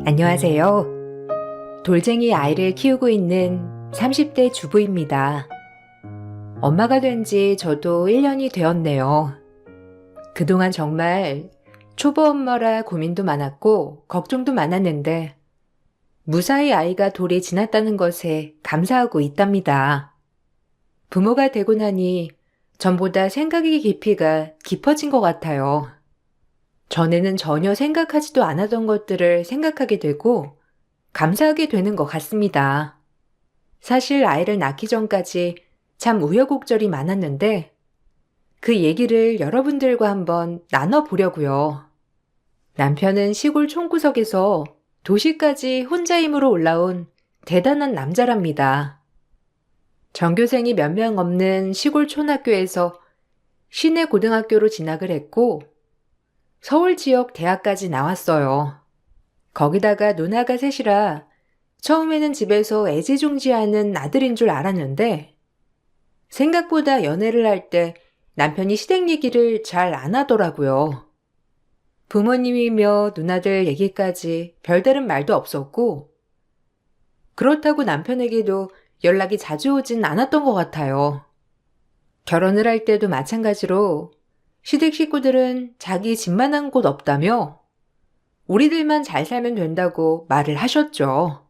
안녕하세요. 돌쟁이 아이를 키우고 있는 30대 주부입니다. 엄마가 된 지 저도 1년이 되었네요. 그동안 정말 초보 엄마라 고민도 많았고 걱정도 많았는데 무사히 아이가 돌이 지났다는 것에 감사하고 있답니다. 부모가 되고 나니 전보다 생각의 깊이가 깊어진 것 같아요. 전에는 전혀 생각하지도 않았던 것들을 생각하게 되고 감사하게 되는 것 같습니다. 사실 아이를 낳기 전까지 참 우여곡절이 많았는데 그 얘기를 여러분들과 한번 나눠보려고요. 남편은 시골 촌구석에서 도시까지 혼자 힘으로 올라온 대단한 남자랍니다. 전교생이 몇 명 없는 시골 촌학교에서 시내 고등학교로 진학을 했고 서울 지역 대학까지 나왔어요. 거기다가 누나가 셋이라 처음에는 집에서 애지중지하는 아들인 줄 알았는데 생각보다 연애를 할 때 남편이 시댁 얘기를 잘 안 하더라고요. 부모님이며 누나들 얘기까지 별다른 말도 없었고 그렇다고 남편에게도 연락이 자주 오진 않았던 것 같아요. 결혼을 할 때도 마찬가지로 시댁 식구들은 자기 집만한 곳 없다며 우리들만 잘 살면 된다고 말을 하셨죠.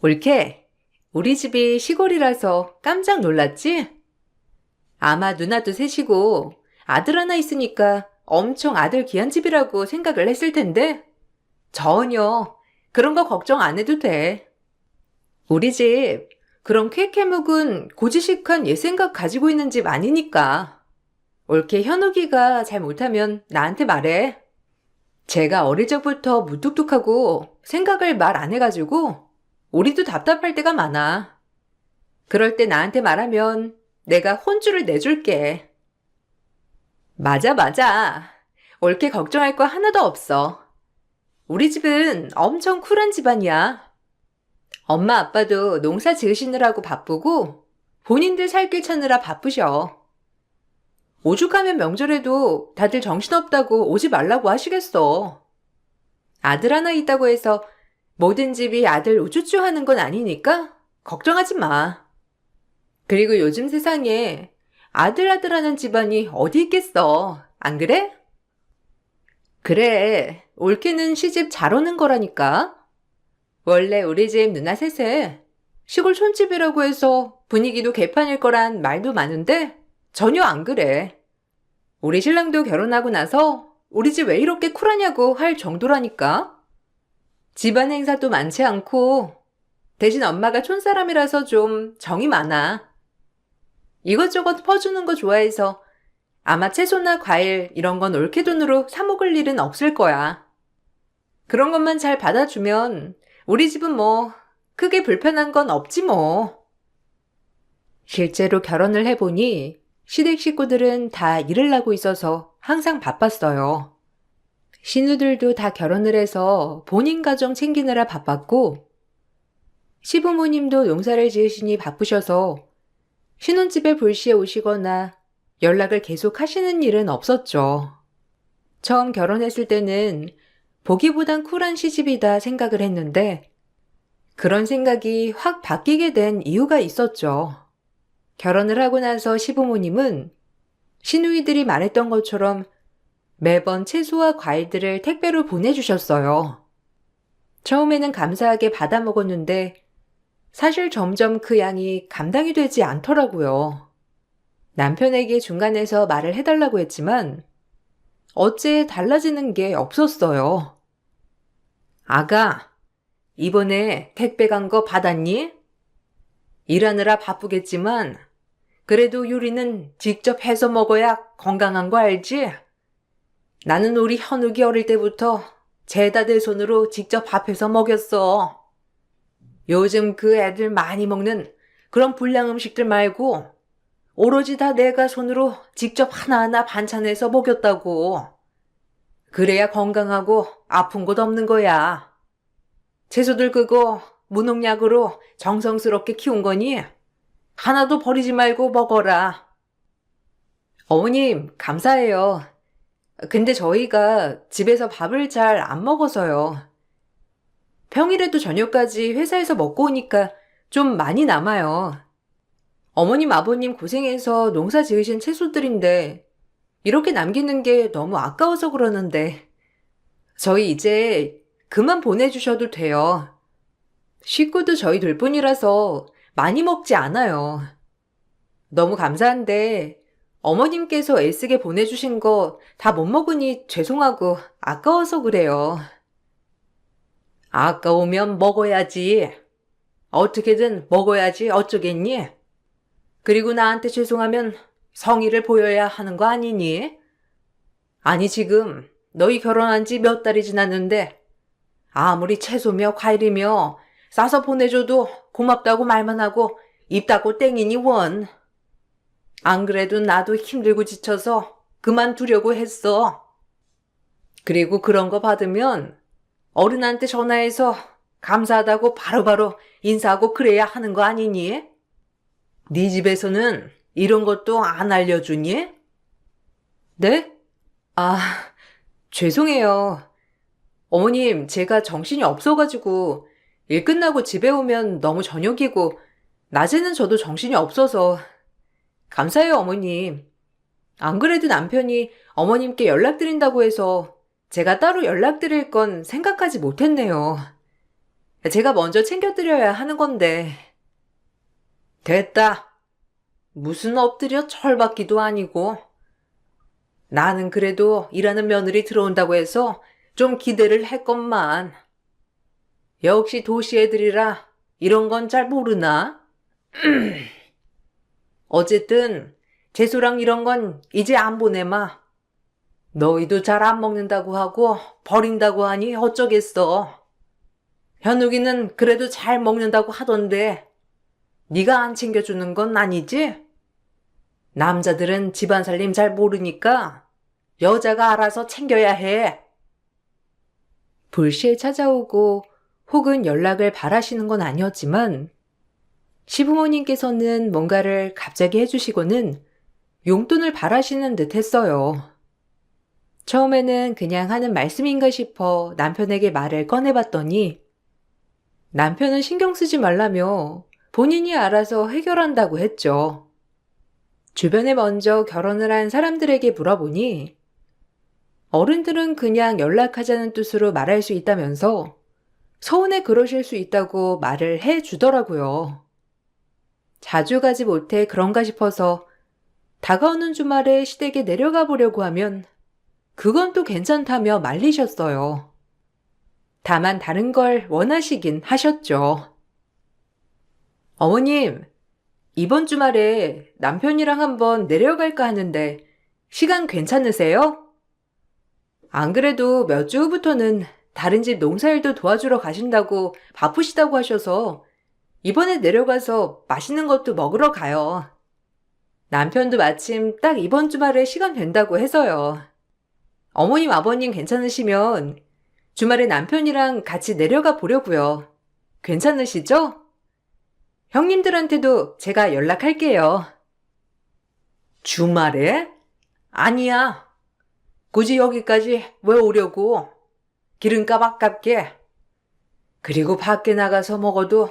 올케, 우리 집이 시골이라서 깜짝 놀랐지? 아마 누나도 셋이고 아들 하나 있으니까 엄청 아들 귀한 집이라고 생각을 했을 텐데 전혀 그런 거 걱정 안 해도 돼. 우리 집 그런 쾌쾌 묵은 고지식한 옛 생각 가지고 있는 집 아니니까. 올케 현욱이가 잘 못하면 나한테 말해. 제가 어릴 적부터 무뚝뚝하고 생각을 말 안 해가지고 우리도 답답할 때가 많아. 그럴 때 나한테 말하면 내가 혼쭐을 내줄게. 맞아, 맞아. 올케 걱정할 거 하나도 없어. 우리 집은 엄청 쿨한 집안이야. 엄마 아빠도 농사 지으시느라고 바쁘고 본인들 살 길 찾느라 바쁘셔. 오죽하면 명절에도 다들 정신없다고 오지 말라고 하시겠어. 아들 하나 있다고 해서 모든 집이 아들 우쭈쭈 하는 건 아니니까 걱정하지 마. 그리고 요즘 세상에 아들 하는 집안이 어디 있겠어. 안 그래? 그래. 올케는 시집 잘 오는 거라니까. 원래 우리 집 누나 셋에 시골 촌집이라고 해서 분위기도 개판일 거란 말도 많은데 전혀 안 그래. 우리 신랑도 결혼하고 나서 우리 집 왜 이렇게 쿨하냐고 할 정도라니까. 집안 행사도 많지 않고 대신 엄마가 촌사람이라서 좀 정이 많아. 이것저것 퍼주는 거 좋아해서 아마 채소나 과일 이런 건 올케 돈으로 사 먹을 일은 없을 거야. 그런 것만 잘 받아주면 우리 집은 뭐 크게 불편한 건 없지 뭐. 실제로 결혼을 해보니 시댁 식구들은 다 일을 하고 있어서 항상 바빴어요. 신우들도 다 결혼을 해서 본인 가정 챙기느라 바빴고 시부모님도 농사를 지으시니 바쁘셔서 신혼집에 불시에 오시거나 연락을 계속 하시는 일은 없었죠. 처음 결혼했을 때는 보기보단 쿨한 시집이다 생각을 했는데 그런 생각이 확 바뀌게 된 이유가 있었죠. 결혼을 하고 나서 시부모님은 시누이들이 말했던 것처럼 매번 채소와 과일들을 택배로 보내주셨어요. 처음에는 감사하게 받아 먹었는데 사실 점점 그 양이 감당이 되지 않더라고요. 남편에게 중간에서 말을 해달라고 했지만 어째 달라지는 게 없었어요. 아가, 이번에 택배 간 거 받았니? 일하느라 바쁘겠지만 그래도 요리는 직접 해서 먹어야 건강한 거 알지? 나는 우리 현욱이 어릴 때부터 죄다 내 손으로 직접 밥해서 먹였어. 요즘 그 애들 많이 먹는 그런 불량 음식들 말고 오로지 다 내가 손으로 직접 하나하나 반찬해서 먹였다고. 그래야 건강하고 아픈 곳 없는 거야. 채소들 그거 무농약으로 정성스럽게 키운 거니? 하나도 버리지 말고 먹어라. 어머님, 감사해요. 근데 저희가 집에서 밥을 잘 안 먹어서요. 평일에도 저녁까지 회사에서 먹고 오니까 좀 많이 남아요. 어머님, 아버님 고생해서 농사 지으신 채소들인데 이렇게 남기는 게 너무 아까워서 그러는데 저희 이제 그만 보내주셔도 돼요. 식구도 저희 둘뿐이라서 많이 먹지 않아요. 너무 감사한데 어머님께서 애쓰게 보내주신 거 다 못 먹으니 죄송하고 아까워서 그래요. 아까우면 먹어야지. 어떻게든 먹어야지 어쩌겠니? 그리고 나한테 죄송하면 성의를 보여야 하는 거 아니니? 아니 지금 너희 결혼한 지 몇 달이 지났는데 아무리 채소며 과일이며 싸서 보내줘도 고맙다고 말만 하고 입 닫고 땡이니 원. 안 그래도 나도 힘들고 지쳐서 그만두려고 했어. 그리고 그런 거 받으면 어른한테 전화해서 감사하다고 바로바로 인사하고 그래야 하는 거 아니니? 네 집에서는 이런 것도 안 알려주니? 네? 아, 죄송해요. 어머님, 제가 정신이 없어가지고 일 끝나고 집에 오면 너무 저녁이고 낮에는 저도 정신이 없어서 감사해요, 어머님. 안 그래도 남편이 어머님께 연락드린다고 해서 제가 따로 연락드릴 건 생각하지 못했네요. 제가 먼저 챙겨드려야 하는 건데. 됐다. 무슨 엎드려 철받기도 아니고. 나는 그래도 일하는 며느리 들어온다고 해서 좀 기대를 했건만. 역시 도시 애들이라 이런 건 잘 모르나? 어쨌든 재수랑 이런 건 이제 안 보내마. 너희도 잘 안 먹는다고 하고 버린다고 하니 어쩌겠어. 현욱이는 그래도 잘 먹는다고 하던데 네가 안 챙겨주는 건 아니지? 남자들은 집안 살림 잘 모르니까 여자가 알아서 챙겨야 해. 불시에 찾아오고 혹은 연락을 바라시는 건 아니었지만 시부모님께서는 뭔가를 갑자기 해주시고는 용돈을 바라시는 듯 했어요. 처음에는 그냥 하는 말씀인가 싶어 남편에게 말을 꺼내봤더니 남편은 신경 쓰지 말라며 본인이 알아서 해결한다고 했죠. 주변에 먼저 결혼을 한 사람들에게 물어보니 어른들은 그냥 연락하자는 뜻으로 말할 수 있다면서 서운해 그러실 수 있다고 말을 해주더라고요. 자주 가지 못해 그런가 싶어서 다가오는 주말에 시댁에 내려가 보려고 하면 그건 또 괜찮다며 말리셨어요. 다만 다른 걸 원하시긴 하셨죠. 어머님, 이번 주말에 남편이랑 한번 내려갈까 하는데 시간 괜찮으세요? 안 그래도 몇 주 후부터는 다른 집 농사일도 도와주러 가신다고 바쁘시다고 하셔서 이번에 내려가서 맛있는 것도 먹으러 가요. 남편도 마침 딱 이번 주말에 시간 된다고 해서요. 어머님, 아버님 괜찮으시면 주말에 남편이랑 같이 내려가 보려고요. 괜찮으시죠? 형님들한테도 제가 연락할게요. 주말에? 아니야. 굳이 여기까지 왜 오려고? 기름값 아깝게. 그리고 밖에 나가서 먹어도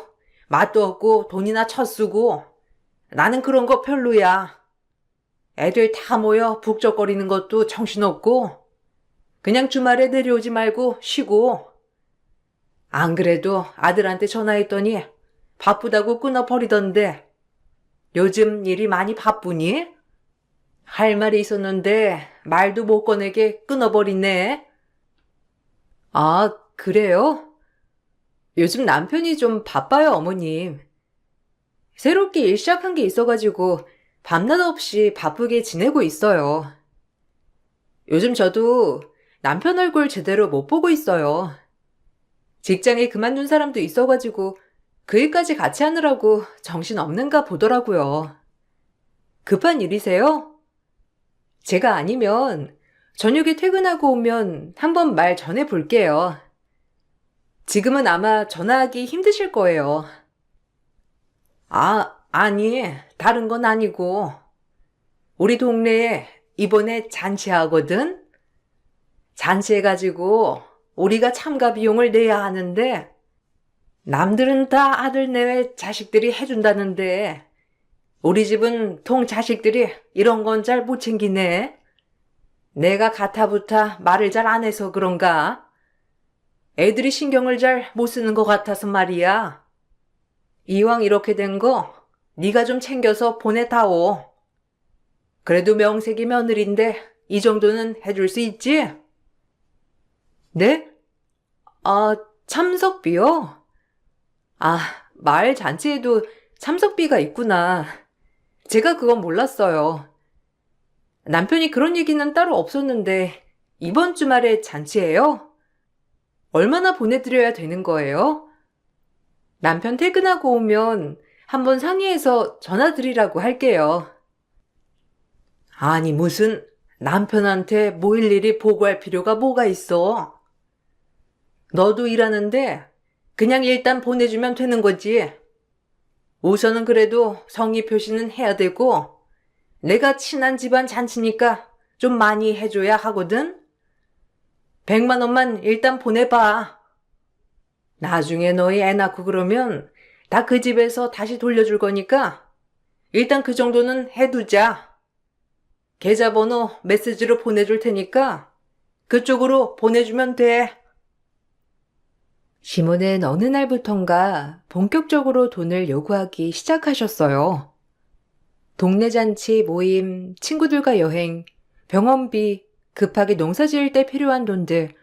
맛도 없고 돈이나 쳐쓰고 나는 그런 거 별로야. 애들 다 모여 북적거리는 것도 정신없고 그냥 주말에 내려오지 말고 쉬고. 안 그래도 아들한테 전화했더니 바쁘다고 끊어버리던데 요즘 일이 많이 바쁘니? 할 말이 있었는데 말도 못 꺼내게 끊어버리네. 아, 그래요? 요즘 남편이 좀 바빠요, 어머님. 새롭게 일 시작한 게 있어가지고 밤낮 없이 바쁘게 지내고 있어요. 요즘 저도 남편 얼굴 제대로 못 보고 있어요. 직장에 그만둔 사람도 있어가지고 그 일까지 같이 하느라고 정신 없는가 보더라고요. 급한 일이세요? 제가 아니면 저녁에 퇴근하고 오면 한번 말 전해 볼게요. 지금은 아마 전화하기 힘드실 거예요. 아니, 다른 건 아니고 우리 동네에 이번에 잔치하거든? 잔치해가지고 우리가 참가 비용을 내야 하는데 남들은 다 아들 내외 자식들이 해준다는데 우리 집은 통 자식들이 이런 건 잘 못 챙기네. 내가 가타부타 말을 잘 안 해서 그런가? 애들이 신경을 잘 못 쓰는 것 같아서 말이야. 이왕 이렇게 된 거 네가 좀 챙겨서 보내다오. 그래도 명색이 며느리인데 이 정도는 해줄 수 있지? 네? 아, 참석비요? 아, 말 잔치에도 참석비가 있구나. 제가 그건 몰랐어요. 남편이 그런 얘기는 따로 없었는데 이번 주말에 잔치예요? 얼마나 보내드려야 되는 거예요? 남편 퇴근하고 오면 한번 상의해서 전화 드리라고 할게요. 아니, 무슨 남편한테 뭐 일일이 보고할 필요가 뭐가 있어? 너도 일하는데 그냥 일단 보내주면 되는 거지. 우선은 그래도 성의 표시는 해야 되고 내가 친한 집안 잔치니까 좀 많이 해줘야 하거든. 100만 원만 일단 보내봐. 나중에 너희 애 낳고 그러면 다 그 집에서 다시 돌려줄 거니까 일단 그 정도는 해두자. 계좌번호 메시지로 보내줄 테니까 그쪽으로 보내주면 돼. 시몬은 어느 날부턴가 본격적으로 돈을 요구하기 시작하셨어요. 동네 잔치, 모임, 친구들과 여행, 병원비, 급하게 농사 지을 때 필요한 돈들,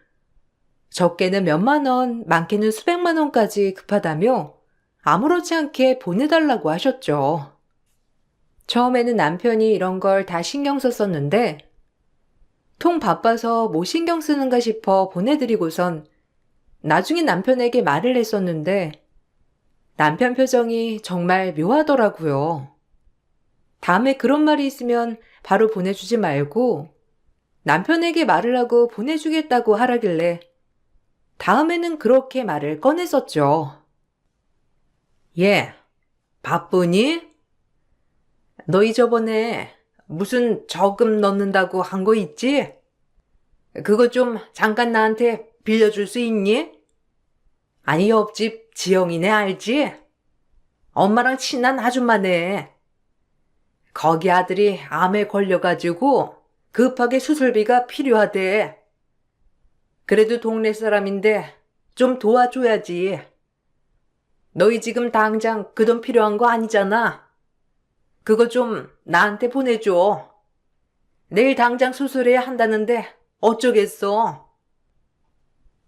적게는 몇만 원, 많게는 수백만 원까지 급하다며 아무렇지 않게 보내달라고 하셨죠. 처음에는 남편이 이런 걸 다 신경 썼었는데 통 바빠서 뭐 신경 쓰는가 싶어 보내드리고선 나중에 남편에게 말을 했었는데 남편 표정이 정말 묘하더라고요. 다음에 그런 말이 있으면 바로 보내주지 말고 남편에게 말을 하고 보내주겠다고 하라길래 다음에는 그렇게 말을 꺼냈었죠. 얘, 바쁘니? 너희 저번에 무슨 저금 넣는다고 한 거 있지? 그거 좀 잠깐 나한테 빌려줄 수 있니? 아니, 옆집 지영이네 알지? 엄마랑 친한 아줌마네. 거기 아들이 암에 걸려가지고 급하게 수술비가 필요하대. 그래도 동네 사람인데 좀 도와줘야지. 너희 지금 당장 그 돈 필요한 거 아니잖아. 그거 좀 나한테 보내줘. 내일 당장 수술해야 한다는데 어쩌겠어.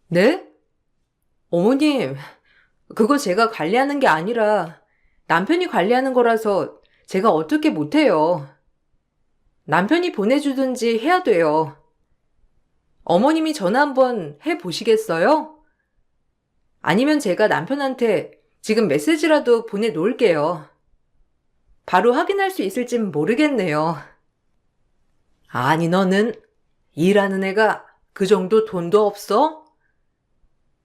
네? 어머님, 그거 제가 관리하는 게 아니라 남편이 관리하는 거라서 제가 어떻게 못해요. 남편이 보내주든지 해야 돼요. 어머님이 전화 한번 해보시겠어요? 아니면 제가 남편한테 지금 메시지라도 보내놓을게요. 바로 확인할 수 있을진 모르겠네요. 아니, 너는 일하는 애가 그 정도 돈도 없어?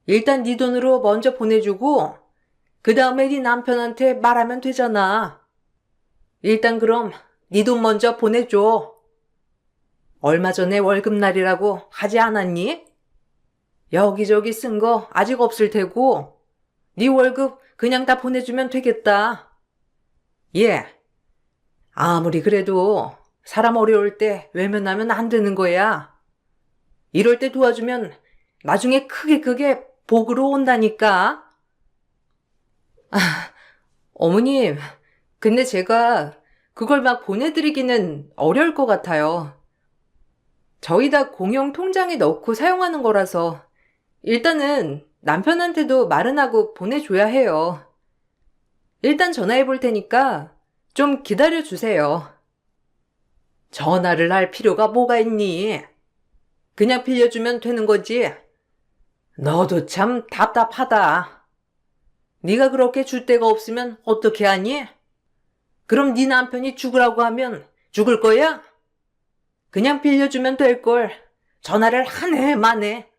일단 네 돈으로 먼저 보내주고 그 다음에 네 남편한테 말하면 되잖아. 일단 그럼 네 돈 먼저 보내줘. 얼마 전에 월급날이라고 하지 않았니? 여기저기 쓴 거 아직 없을 테고 네 월급 그냥 다 보내주면 되겠다. 예, 아무리 그래도 사람 어려울 때 외면하면 안 되는 거야. 이럴 때 도와주면 나중에 크게 복으로 온다니까. 어머님, 근데 제가 그걸 막 보내드리기는 어려울 것 같아요. 저희 다 공용 통장에 넣고 사용하는 거라서 일단은 남편한테도 말은 하고 보내줘야 해요. 일단 전화해 볼 테니까 좀 기다려 주세요. 전화를 할 필요가 뭐가 있니? 그냥 빌려주면 되는 거지. 너도 참 답답하다. 네가 그렇게 줄 데가 없으면 어떻게 하니? 그럼 네 남편이 죽으라고 하면 죽을 거야? 그냥 빌려주면 될걸. 전화를 하네 마네.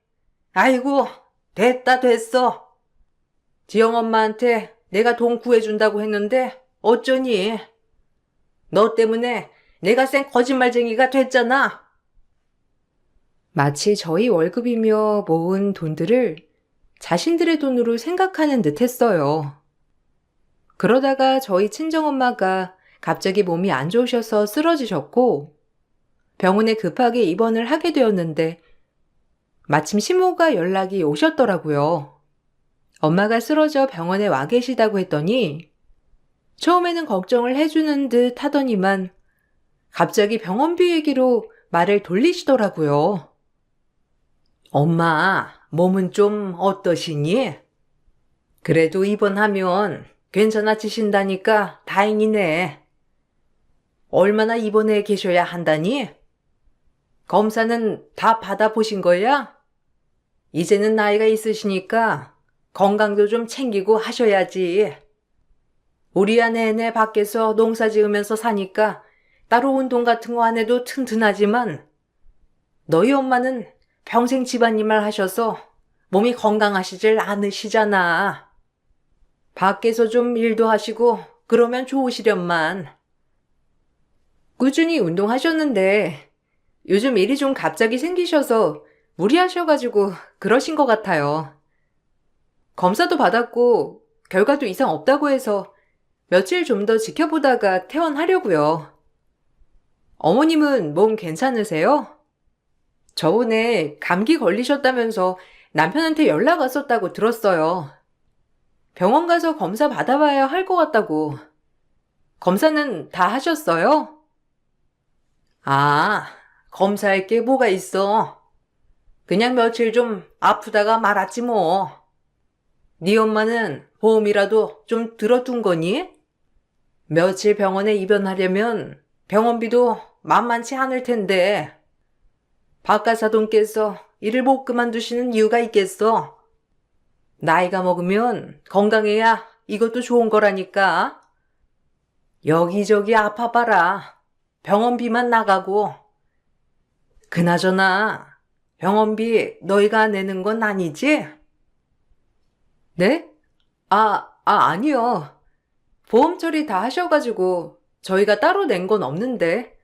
아이고, 됐어. 지영 엄마한테 내가 돈 구해준다고 했는데 어쩌니? 너 때문에 내가 생 거짓말쟁이가 됐잖아. 마치 저희 월급이며 모은 돈들을 자신들의 돈으로 생각하는 듯 했어요. 그러다가 저희 친정엄마가 갑자기 몸이 안 좋으셔서 쓰러지셨고 병원에 급하게 입원을 하게 되었는데 마침 시모가 연락이 오셨더라고요. 엄마가 쓰러져 병원에 와 계시다고 했더니 처음에는 걱정을 해주는 듯 하더니만 갑자기 병원비 얘기로 말을 돌리시더라고요. 엄마, 몸은 좀 어떠시니? 그래도 입원하면 괜찮아지신다니까 다행이네. 얼마나 입원해 계셔야 한다니? 검사는 다 받아보신 거야? 이제는 나이가 있으시니까 건강도 좀 챙기고 하셔야지. 우리야 내내 밖에서 농사 지으면서 사니까 따로 운동 같은 거 안 해도 튼튼하지만 너희 엄마는 평생 집안일만 하셔서 몸이 건강하시질 않으시잖아. 밖에서 좀 일도 하시고 그러면 좋으시련만. 꾸준히 운동하셨는데 요즘 일이 좀 갑자기 생기셔서 무리하셔가지고 그러신 것 같아요. 검사도 받았고 결과도 이상 없다고 해서 며칠 좀 더 지켜보다가 퇴원하려고요. 어머님은 몸 괜찮으세요? 저번에 감기 걸리셨다면서 남편한테 연락 왔었다고 들었어요. 병원 가서 검사 받아봐야 할 것 같다고. 검사는 다 하셨어요? 아, 검사할 게 뭐가 있어. 그냥 며칠 좀 아프다가 말았지 뭐. 네 엄마는 보험이라도 좀 들어둔 거니? 며칠 병원에 입원하려면 병원비도 만만치 않을 텐데. 박가사돈께서 일을 못 그만두시는 이유가 있겠어. 나이가 먹으면 건강해야 이것도 좋은 거라니까. 여기저기 아파봐라. 병원비만 나가고. 그나저나 병원비 너희가 내는 건 아니지? 네? 아니요. 보험 처리 다 하셔가지고 저희가 따로 낸 건 없는데.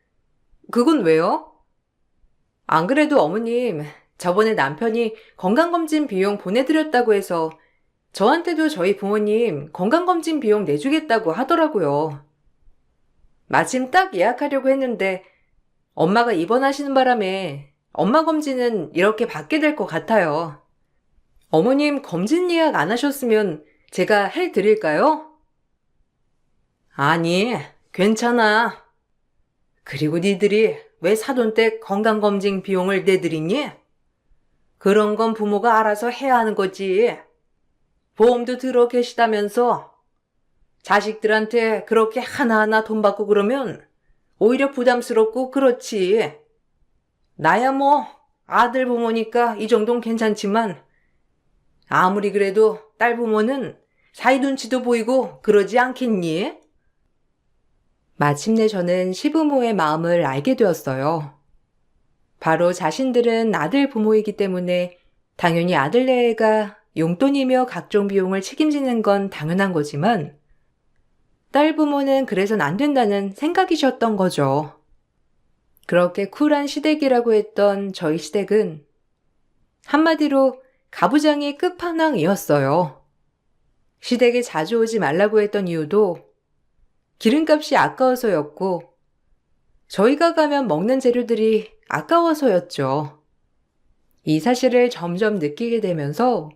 그건 왜요? 안 그래도 어머님, 저번에 남편이 건강검진 비용 보내드렸다고 해서 저한테도 저희 부모님 건강검진 비용 내주겠다고 하더라고요. 마침 딱 예약하려고 했는데 엄마가 입원하시는 바람에 엄마 검진은 이렇게 받게 될 것 같아요. 어머님 검진 예약 안 하셨으면 제가 해드릴까요? 아니, 괜찮아. 그리고 니들이 왜 사돈 때 건강검진 비용을 내드리니? 그런 건 부모가 알아서 해야 하는 거지. 보험도 들어 계시다면서 자식들한테 그렇게 하나하나 돈 받고 그러면 오히려 부담스럽고 그렇지. 나야 뭐 아들 부모니까 이 정도는 괜찮지만 아무리 그래도 딸 부모는 사이 눈치도 보이고 그러지 않겠니? 마침내 저는 시부모의 마음을 알게 되었어요. 바로 자신들은 아들 부모이기 때문에 당연히 아들네가 용돈이며 각종 비용을 책임지는 건 당연한 거지만 딸 부모는 그래선 안 된다는 생각이셨던 거죠. 그렇게 쿨한 시댁이라고 했던 저희 시댁은 한마디로 가부장의 끝판왕이었어요. 시댁에 자주 오지 말라고 했던 이유도 기름값이 아까워서였고 저희가 가면 먹는 재료들이 아까워서였죠. 이 사실을 점점 느끼게 되면서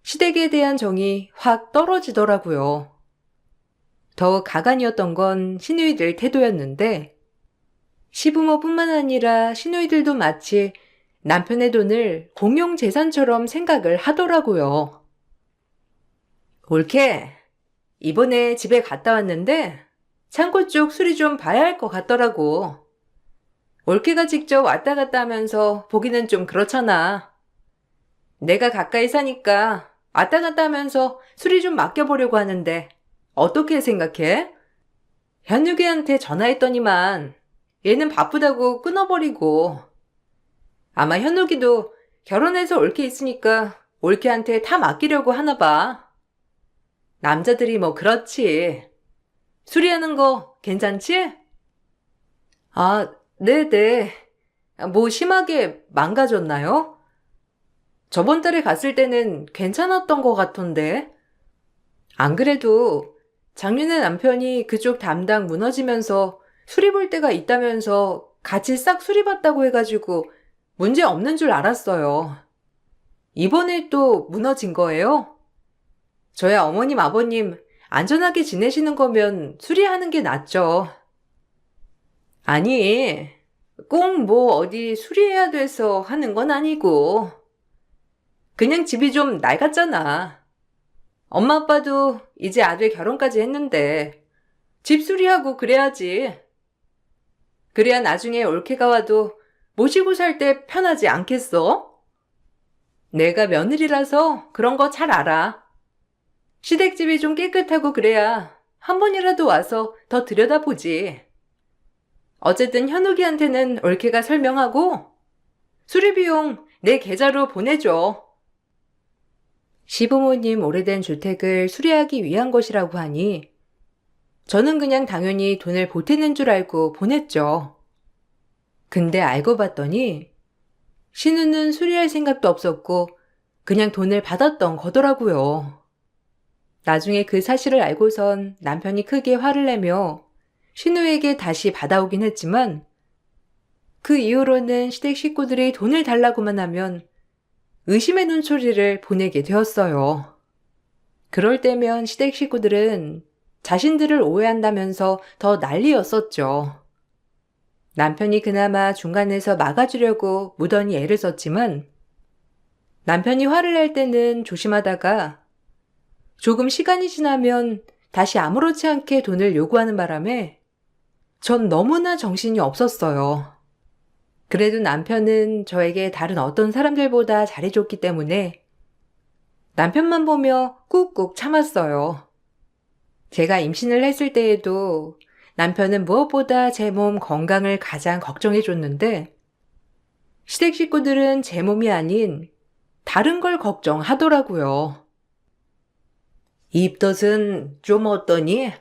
시댁에 대한 정이 확 떨어지더라고요. 더 가관이었던 건 시누이들 태도였는데 시부모뿐만 아니라 시누이들도 마치 남편의 돈을 공용재산처럼 생각을 하더라고요. 올케, 이번에 집에 갔다 왔는데 창고 쪽 수리 좀 봐야 할 것 같더라고. 올케가 직접 왔다 갔다 하면서 보기는 좀 그렇잖아. 내가 가까이 사니까 왔다 갔다 하면서 수리 좀 맡겨보려고 하는데 어떻게 생각해? 현욱이한테 전화했더니만 얘는 바쁘다고 끊어버리고 아마 현욱이도 결혼해서 올케 있으니까 올케한테 다 맡기려고 하나 봐. 남자들이 뭐 그렇지. 수리하는 거 괜찮지? 네네. 뭐 심하게 망가졌나요? 저번 달에 갔을 때는 괜찮았던 것 같던데. 안 그래도 작년에 남편이 그쪽 담당 무너지면서 수리볼 때가 있다면서 같이 싹 수리봤다고 해가지고 문제 없는 줄 알았어요. 이번에 또 무너진 거예요? 저야 어머님, 아버님 안전하게 지내시는 거면 수리하는 게 낫죠. 아니, 꼭 뭐 어디 수리해야 돼서 하는 건 아니고 그냥 집이 좀 낡았잖아. 엄마 아빠도 이제 아들 결혼까지 했는데 집 수리하고 그래야지. 그래야 나중에 올케가 와도 모시고 살 때 편하지 않겠어? 내가 며느리라서 그런 거 잘 알아. 시댁집이 좀 깨끗하고 그래야 한 번이라도 와서 더 들여다보지. 어쨌든 현욱이한테는 올케가 설명하고 수리비용 내 계좌로 보내줘. 시부모님 오래된 주택을 수리하기 위한 것이라고 하니 저는 그냥 당연히 돈을 보태는 줄 알고 보냈죠. 근데 알고 봤더니 신우는 수리할 생각도 없었고 그냥 돈을 받았던 거더라고요. 나중에 그 사실을 알고선 남편이 크게 화를 내며 신우에게 다시 받아오긴 했지만 그 이후로는 시댁 식구들이 돈을 달라고만 하면 의심의 눈초리를 보내게 되었어요. 그럴 때면 시댁 식구들은 자신들을 오해한다면서 더 난리였었죠. 남편이 그나마 중간에서 막아주려고 무던히 애를 썼지만 남편이 화를 낼 때는 조심하다가 조금 시간이 지나면 다시 아무렇지 않게 돈을 요구하는 바람에 전 너무나 정신이 없었어요. 그래도 남편은 저에게 다른 어떤 사람들보다 잘해줬기 때문에 남편만 보며 꾹꾹 참았어요. 제가 임신을 했을 때에도 남편은 무엇보다 제 몸 건강을 가장 걱정해줬는데 시댁 식구들은 제 몸이 아닌 다른 걸 걱정하더라고요. 입덧은 좀 어떠니?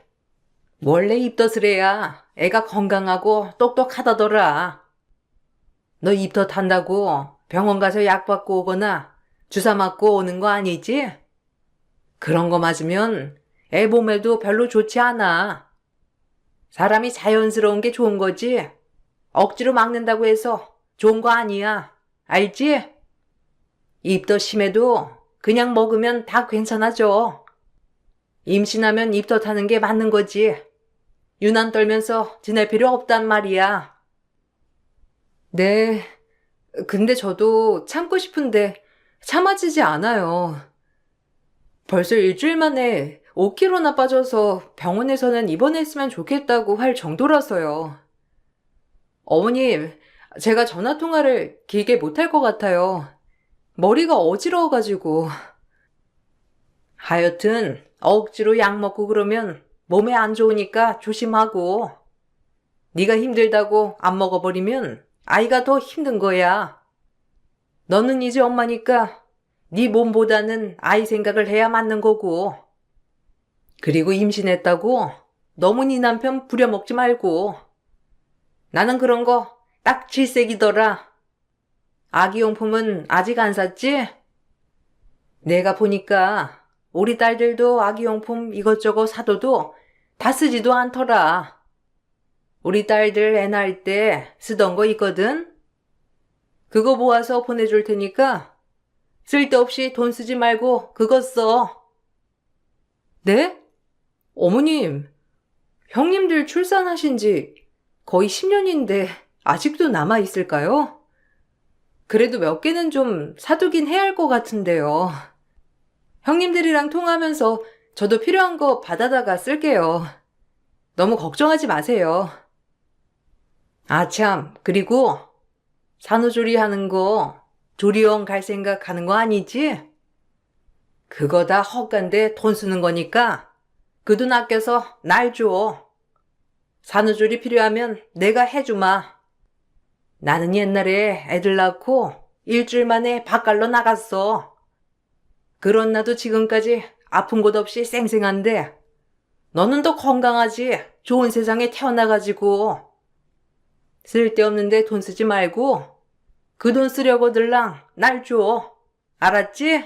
원래 입덧을 해야 애가 건강하고 똑똑하다더라. 너 입덧 한다고 병원 가서 약 받고 오거나 주사 맞고 오는 거 아니지? 그런 거 맞으면 애 몸에도 별로 좋지 않아. 사람이 자연스러운 게 좋은 거지. 억지로 막는다고 해서 좋은 거 아니야. 알지? 입덧 심해도 그냥 먹으면 다 괜찮아져. 임신하면 입덧 하는 게 맞는 거지. 유난 떨면서 지낼 필요 없단 말이야. 네, 근데 저도 참고 싶은데 참아지지 않아요. 벌써 일주일 만에 5kg나 빠져서 병원에서는 입원했으면 좋겠다고 할 정도라서요. 어머님, 제가 전화통화를 길게 못할 것 같아요. 머리가 어지러워가지고. 하여튼 억지로 약 먹고 그러면 몸에 안 좋으니까 조심하고. 네가 힘들다고 안 먹어버리면 아이가 더 힘든 거야. 너는 이제 엄마니까 네 몸보다는 아이 생각을 해야 맞는 거고. 그리고 임신했다고 너무 네 남편 부려먹지 말고. 나는 그런 거 딱 질색이더라. 아기용품은 아직 안 샀지? 내가 보니까 우리 딸들도 아기용품 이것저것 사둬도 다 쓰지도 않더라. 우리 딸들 애 낳을 때 쓰던 거 있거든? 그거 모아서 보내줄 테니까 쓸데없이 돈 쓰지 말고 그거 써. 네? 어머님, 형님들 출산하신 지 거의 10년인데 아직도 남아있을까요? 그래도 몇 개는 좀 사두긴 해야 할 것 같은데요. 형님들이랑 통화하면서 저도 필요한 거 받아다가 쓸게요. 너무 걱정하지 마세요. 아 참, 그리고 산후조리 하는 거 조리원 갈 생각 하는 거 아니지? 그거 다 헛간데 돈 쓰는 거니까 그 돈 아껴서 날 줘. 산후조리 필요하면 내가 해주마. 나는 옛날에 애들 낳고 일주일 만에 바깥로 나갔어. 그런 나도 지금까지 아픈 곳 없이 쌩쌩한데 너는 더 건강하지. 좋은 세상에 태어나가지고. 쓸데없는데 돈 쓰지 말고 그 돈 쓰려고들랑 날 줘. 알았지?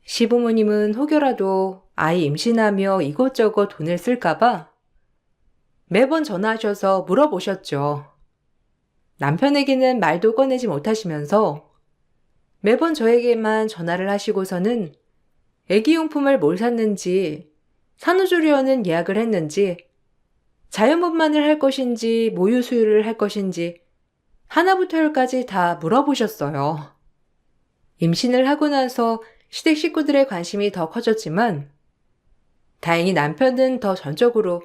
시부모님은 혹여라도 아이 임신하며 이것저것 돈을 쓸까봐 매번 전화하셔서 물어보셨죠. 남편에게는 말도 꺼내지 못하시면서 매번 저에게만 전화를 하시고서는 애기용품을 뭘 샀는지, 산후조리원은 예약을 했는지, 자연분만을 할 것인지, 모유 수유를 할 것인지 하나부터 열까지 다 물어보셨어요. 임신을 하고 나서 시댁 식구들의 관심이 더 커졌지만 다행히 남편은 더 전적으로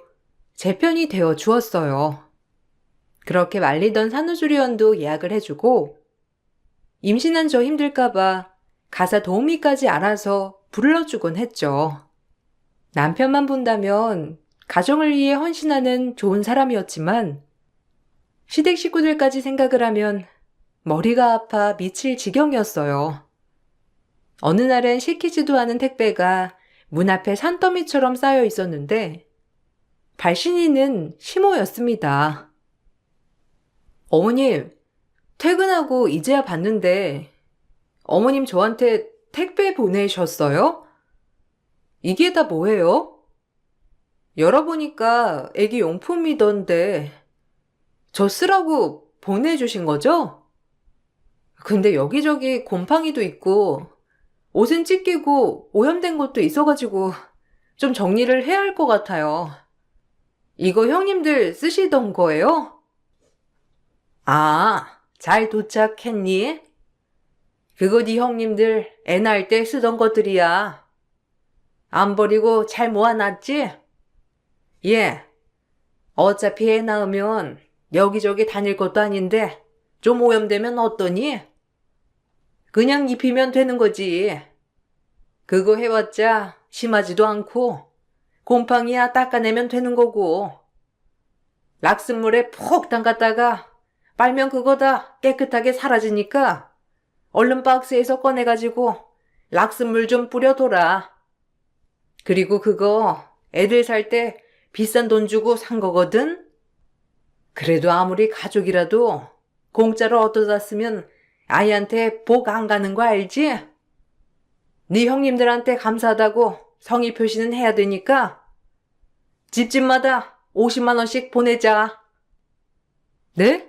제 편이 되어 주었어요. 그렇게 말리던 산후조리원도 예약을 해주고 임신한 저 힘들까봐 가사 도우미까지 알아서 불러주곤 했죠. 남편만 본다면 가정을 위해 헌신하는 좋은 사람이었지만 시댁 식구들까지 생각을 하면 머리가 아파 미칠 지경이었어요. 어느 날은 시키지도 않은 택배가 문 앞에 산더미처럼 쌓여 있었는데 발신인은 시모였습니다. 어머님, 퇴근하고 이제야 봤는데 어머님 저한테 택배 보내셨어요? 이게 다 뭐예요? 열어보니까 애기 용품이던데 저 쓰라고 보내주신 거죠? 근데 여기저기 곰팡이도 있고 옷은 찢기고 오염된 것도 있어가지고 좀 정리를 해야 할 것 같아요. 이거 형님들 쓰시던 거예요? 아, 잘 도착했니? 그거 네 형님들 애 낳을 때 쓰던 것들이야. 안 버리고 잘 모아놨지? 예. 어차피 애 낳으면 여기저기 다닐 것도 아닌데 좀 오염되면 어떠니? 그냥 입히면 되는 거지. 그거 해봤자 심하지도 않고 곰팡이야 닦아내면 되는 거고. 락슨물에 푹 담갔다가 빨면 그거 다 깨끗하게 사라지니까 얼른 박스에서 꺼내가지고 락슨물 좀 뿌려둬라. 그리고 그거 애들 살 때 비싼 돈 주고 산 거거든? 그래도 아무리 가족이라도 공짜로 얻어다 쓰면 아이한테 복 안 가는 거 알지? 네 형님들한테 감사하다고 성의 표시는 해야 되니까 집집마다 50만 원씩 보내자. 네?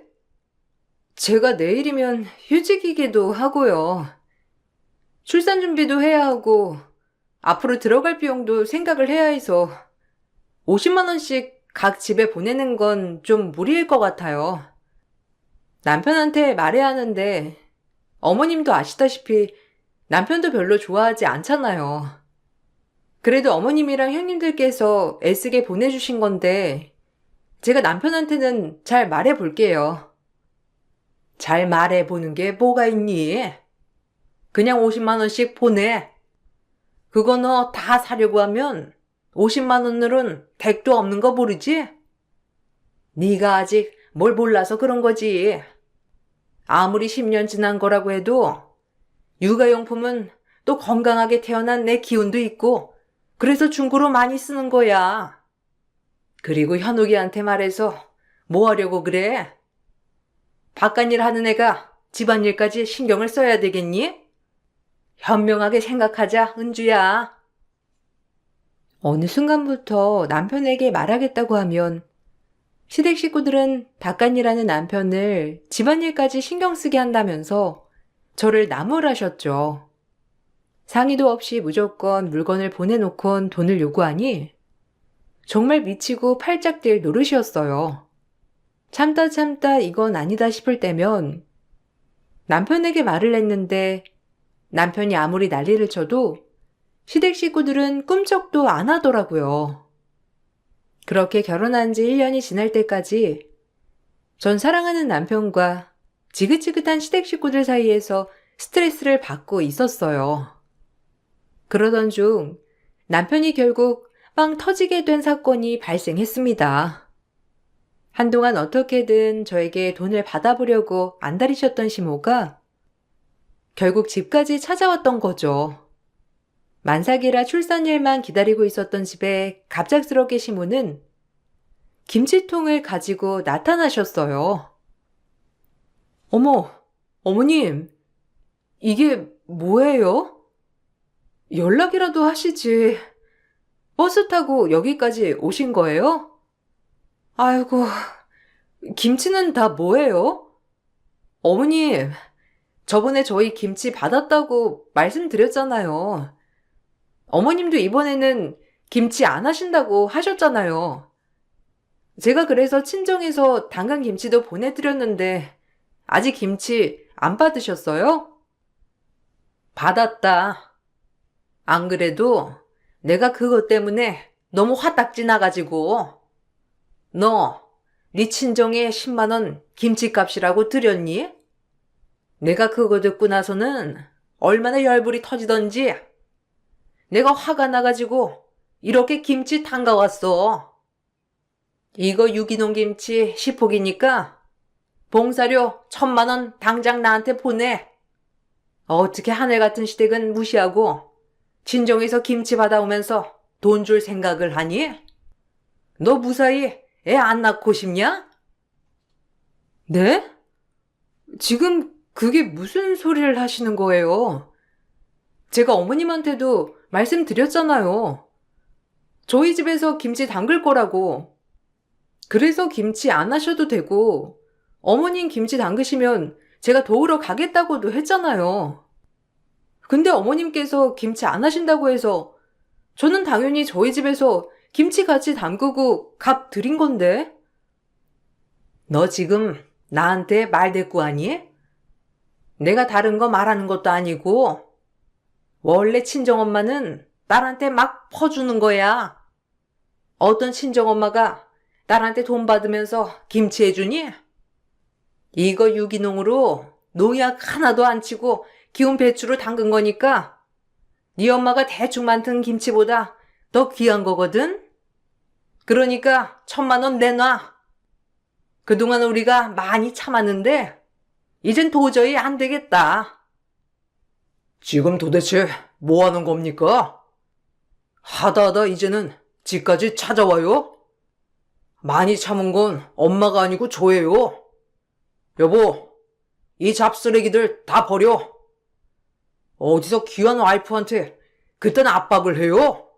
제가 내일이면 휴직이기도 하고요. 출산 준비도 해야 하고 앞으로 들어갈 비용도 생각을 해야 해서 50만 원씩 각 집에 보내는 건 좀 무리일 것 같아요. 남편한테 말해야 하는데 어머님도 아시다시피 남편도 별로 좋아하지 않잖아요. 그래도 어머님이랑 형님들께서 애쓰게 보내주신 건데 제가 남편한테는 잘 말해볼게요. 잘 말해보는 게 뭐가 있니? 그냥 50만 원씩 보내. 그거 너 다 사려고 하면 50만 원으론 택도 없는 거 모르지? 네가 아직 뭘 몰라서 그런 거지. 아무리 10년 지난 거라고 해도 육아용품은 또 건강하게 태어난 내 기운도 있고 그래서 중고로 많이 쓰는 거야. 그리고 현욱이한테 말해서 뭐 하려고 그래? 바깥일 하는 애가 집안일까지 신경을 써야 되겠니? 현명하게 생각하자, 은주야. 어느 순간부터 남편에게 말하겠다고 하면 시댁 식구들은 바깥일하는 남편을 집안일까지 신경 쓰게 한다면서 저를 나무라셨죠. 상의도 없이 무조건 물건을 보내놓곤 돈을 요구하니 정말 미치고 팔짝 뛸 노릇이었어요. 참다 이건 아니다 싶을 때면 남편에게 말을 했는데 남편이 아무리 난리를 쳐도 시댁 식구들은 꿈쩍도 안 하더라고요. 그렇게 결혼한 지 1년이 지날 때까지 전 사랑하는 남편과 지긋지긋한 시댁 식구들 사이에서 스트레스를 받고 있었어요. 그러던 중 남편이 결국 빵 터지게 된 사건이 발생했습니다. 한동안 어떻게든 저에게 돈을 받아보려고 안달이셨던 시모가 결국 집까지 찾아왔던 거죠. 만삭이라 출산일만 기다리고 있었던 집에 갑작스럽게 시모는 김치통을 가지고 나타나셨어요. 어머, 어머님, 이게 뭐예요? 연락이라도 하시지. 버스 타고 여기까지 오신 거예요? 아이고, 김치는 다 뭐예요? 어머님, 저번에 저희 김치 받았다고 말씀드렸잖아요. 어머님도 이번에는 김치 안 하신다고 하셨잖아요. 제가 그래서 친정에서 담근 김치도 보내드렸는데 아직 김치 안 받으셨어요? 받았다. 안 그래도 내가 그것 때문에 너무 화딱지 나가지고 네 친정에 10만 원 김치값이라고 드렸니? 내가 그거 듣고 나서는 얼마나 열불이 터지던지 내가 화가 나가지고 이렇게 김치 담가왔어. 이거 유기농 김치 10포기니까 봉사료 1,000만 원 당장 나한테 보내. 어떻게 하늘 같은 시댁은 무시하고 친정에서 김치 받아오면서 돈 줄 생각을 하니? 너 무사히 애 안 낳고 싶냐? 네? 지금 그게 무슨 소리를 하시는 거예요? 제가 어머님한테도 말씀드렸잖아요. 저희 집에서 김치 담글 거라고. 그래서 김치 안 하셔도 되고 어머님 김치 담그시면 제가 도우러 가겠다고도 했잖아요. 근데 어머님께서 김치 안 하신다고 해서 저는 당연히 저희 집에서 김치 같이 담그고 값 드린 건데. 너 지금 나한테 말 대꾸 하니? 내가 다른 거 말하는 것도 아니고 원래 친정엄마는 딸한테 막 퍼주는 거야. 어떤 친정엄마가 딸한테 돈 받으면서 김치 해주니? 이거 유기농으로 농약 하나도 안 치고 기운 배추로 담근 거니까 네 엄마가 대충 만든 김치보다 더 귀한 거거든? 그러니까 1,000만 원 내놔. 그동안 우리가 많이 참았는데 이젠 도저히 안 되겠다. 지금 도대체 뭐 하는 겁니까? 하다 이제는 집까지 찾아와요? 많이 참은 건 엄마가 아니고 저예요. 여보, 이 잡쓰레기들 다 버려. 어디서 귀한 와이프한테 그딴 압박을 해요?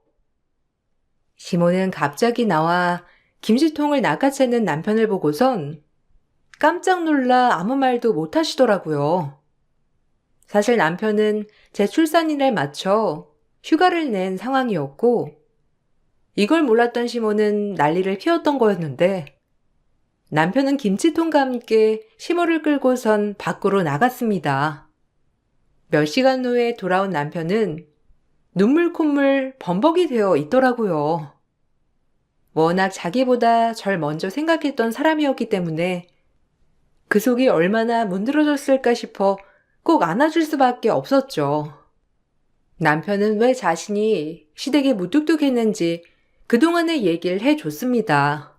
시모는 갑자기 나와 김치통을 낚아채는 남편을 보고선 깜짝 놀라 아무 말도 못 하시더라고요. 사실 남편은 제 출산일에 맞춰 휴가를 낸 상황이었고 이걸 몰랐던 시모는 난리를 피웠던 거였는데 남편은 김치통과 함께 시모를 끌고선 밖으로 나갔습니다. 몇 시간 후에 돌아온 남편은 눈물 콧물 범벅이 되어 있더라고요. 워낙 자기보다 절 먼저 생각했던 사람이었기 때문에 그 속이 얼마나 문드러졌을까 싶어 꼭 안아줄 수밖에 없었죠. 남편은 왜 자신이 시댁에 무뚝뚝했는지 그동안의 얘기를 해줬습니다.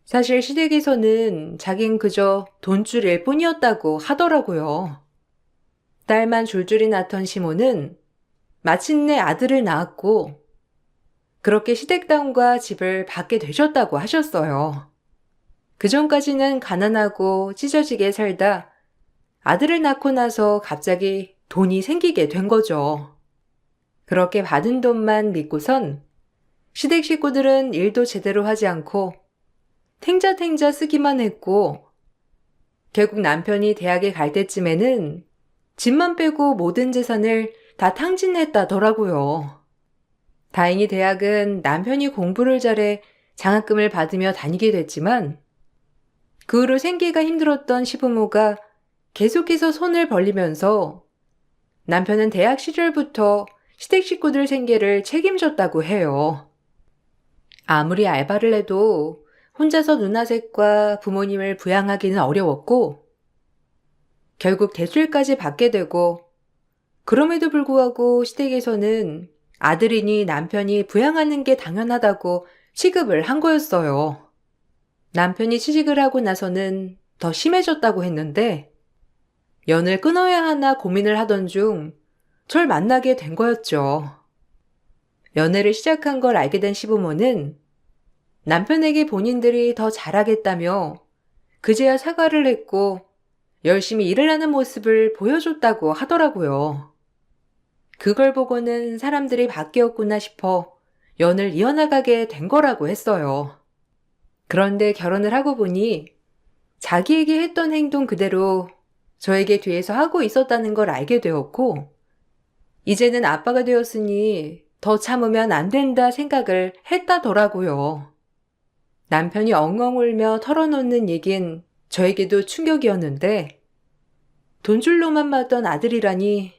사실 시댁에서는 자긴 그저 돈줄일 뿐이었다고 하더라고요. 딸만 줄줄이 낳던 시모는 마침내 아들을 낳았고 그렇게 시댁당과 집을 받게 되셨다고 하셨어요. 그전까지는 가난하고 찢어지게 살다 아들을 낳고 나서 갑자기 돈이 생기게 된 거죠. 그렇게 받은 돈만 믿고선 시댁 식구들은 일도 제대로 하지 않고 탱자탱자 쓰기만 했고 결국 남편이 대학에 갈 때쯤에는 집만 빼고 모든 재산을 다 탕진했다더라고요. 다행히 대학은 남편이 공부를 잘해 장학금을 받으며 다니게 됐지만 그 후로 생계가 힘들었던 시부모가 계속해서 손을 벌리면서 남편은 대학 시절부터 시댁 식구들 생계를 책임졌다고 해요. 아무리 알바를 해도 혼자서 누나셋과 부모님을 부양하기는 어려웠고 결국 대출까지 받게 되고 그럼에도 불구하고 시댁에서는 아들이니 남편이 부양하는 게 당연하다고 취급을 한 거였어요. 남편이 취직을 하고 나서는 더 심해졌다고 했는데 연을 끊어야 하나 고민을 하던 중 절 만나게 된 거였죠. 연애를 시작한 걸 알게 된 시부모는 남편에게 본인들이 더 잘하겠다며 그제야 사과를 했고 열심히 일을 하는 모습을 보여줬다고 하더라고요. 그걸 보고는 사람들이 바뀌었구나 싶어 연을 이어나가게 된 거라고 했어요. 그런데 결혼을 하고 보니 자기에게 했던 행동 그대로 저에게 뒤에서 하고 있었다는 걸 알게 되었고, 이제는 아빠가 되었으니 더 참으면 안 된다 생각을 했다더라고요. 남편이 엉엉 울며 털어놓는 얘긴 저에게도 충격이었는데, 돈줄로만 봤던 아들이라니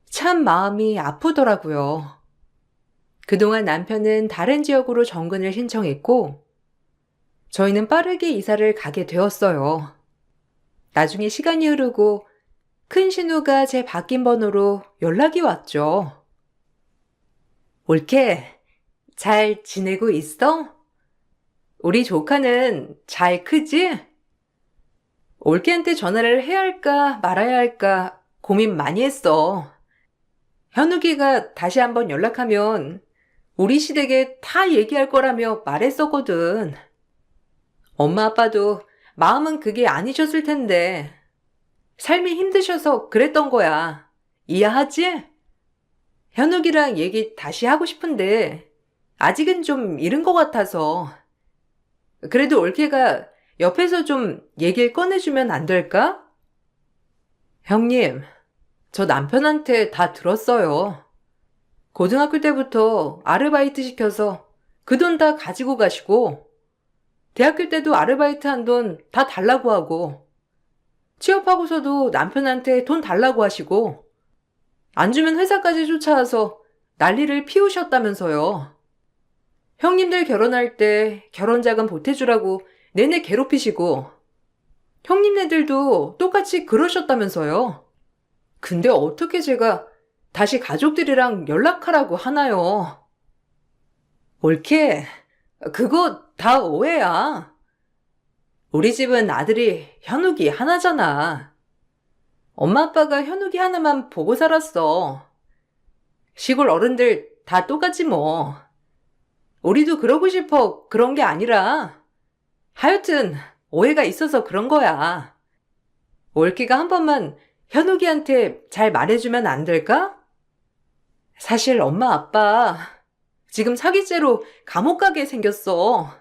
참 마음이 아프더라고요. 그동안 남편은 다른 지역으로 정근을 신청했고, 저희는 빠르게 이사를 가게 되었어요. 나중에 시간이 흐르고 큰 신우가 제 바뀐 번호로 연락이 왔죠. 올케, 잘 지내고 있어? 우리 조카는 잘 크지? 올케한테 전화를 해야 할까 말아야 할까 고민 많이 했어. 현욱이가 다시 한번 연락하면 우리 시댁에 다 얘기할 거라며 말했었거든. 엄마 아빠도 마음은 그게 아니셨을 텐데 삶이 힘드셔서 그랬던 거야. 이해하지? 현욱이랑 얘기 다시 하고 싶은데 아직은 좀 이른 것 같아서. 그래도 올케가 옆에서 좀 얘기를 꺼내주면 안 될까? 형님, 저 남편한테 다 들었어요. 고등학교 때부터 아르바이트 시켜서 그 돈 다 가지고 가시고, 대학교 때도 아르바이트 한 돈 다 달라고 하고, 취업하고서도 남편한테 돈 달라고 하시고, 안 주면 회사까지 쫓아와서 난리를 피우셨다면서요. 형님들 결혼할 때 결혼자금 보태주라고 내내 괴롭히시고, 형님네들도 똑같이 그러셨다면서요. 근데 어떻게 제가 다시 가족들이랑 연락하라고 하나요? 올케, 그거 다 오해야. 우리 집은 아들이 현욱이 하나잖아. 엄마 아빠가 현욱이 하나만 보고 살았어. 시골 어른들 다 똑같지 뭐. 우리도 그러고 싶어 그런 게 아니라 하여튼 오해가 있어서 그런 거야. 올케가 한 번만 현욱이한테 잘 말해주면 안 될까? 사실 엄마 아빠 지금 사기죄로 감옥 가게 생겼어.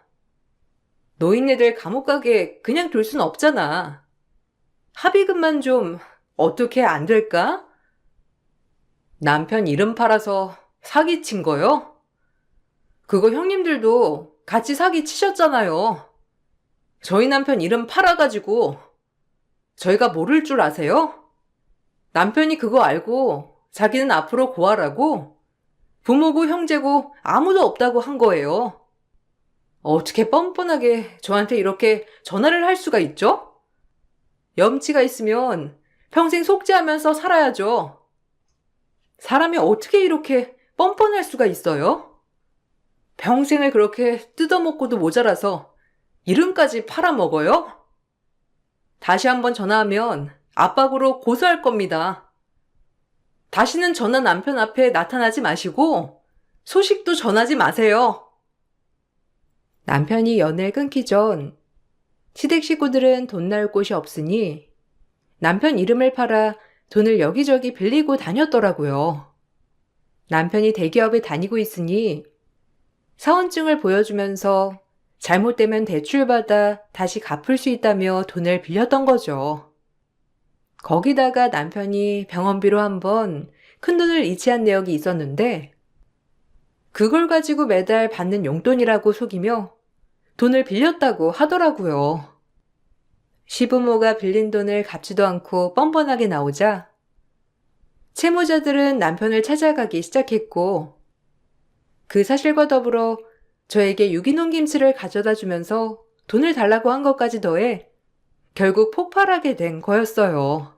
노인네들 감옥 가게 그냥 둘 순 없잖아. 합의금만 좀 어떻게 안 될까? 남편 이름 팔아서 사기 친 거요? 그거 형님들도 같이 사기 치셨잖아요. 저희 남편 이름 팔아가지고 저희가 모를 줄 아세요? 남편이 그거 알고 자기는 앞으로 고아라고 부모고 형제고 아무도 없다고 한 거예요. 어떻게 뻔뻔하게 저한테 이렇게 전화를 할 수가 있죠? 염치가 있으면 평생 속죄하면서 살아야죠. 사람이 어떻게 이렇게 뻔뻔할 수가 있어요? 평생을 그렇게 뜯어먹고도 모자라서 이름까지 팔아먹어요? 다시 한번 전화하면 압박으로 고소할 겁니다. 다시는 전화 남편 앞에 나타나지 마시고 소식도 전하지 마세요. 남편이 연을 끊기 전 시댁 식구들은 돈 날 곳이 없으니 남편 이름을 팔아 돈을 여기저기 빌리고 다녔더라고요. 남편이 대기업에 다니고 있으니 사원증을 보여주면서 잘못되면 대출받아 다시 갚을 수 있다며 돈을 빌렸던 거죠. 거기다가 남편이 병원비로 한번 큰돈을 이체한 내역이 있었는데 그걸 가지고 매달 받는 용돈이라고 속이며 돈을 빌렸다고 하더라고요. 시부모가 빌린 돈을 갚지도 않고 뻔뻔하게 나오자 채무자들은 남편을 찾아가기 시작했고 그 사실과 더불어 저에게 유기농 김치를 가져다 주면서 돈을 달라고 한 것까지 더해 결국 폭발하게 된 거였어요.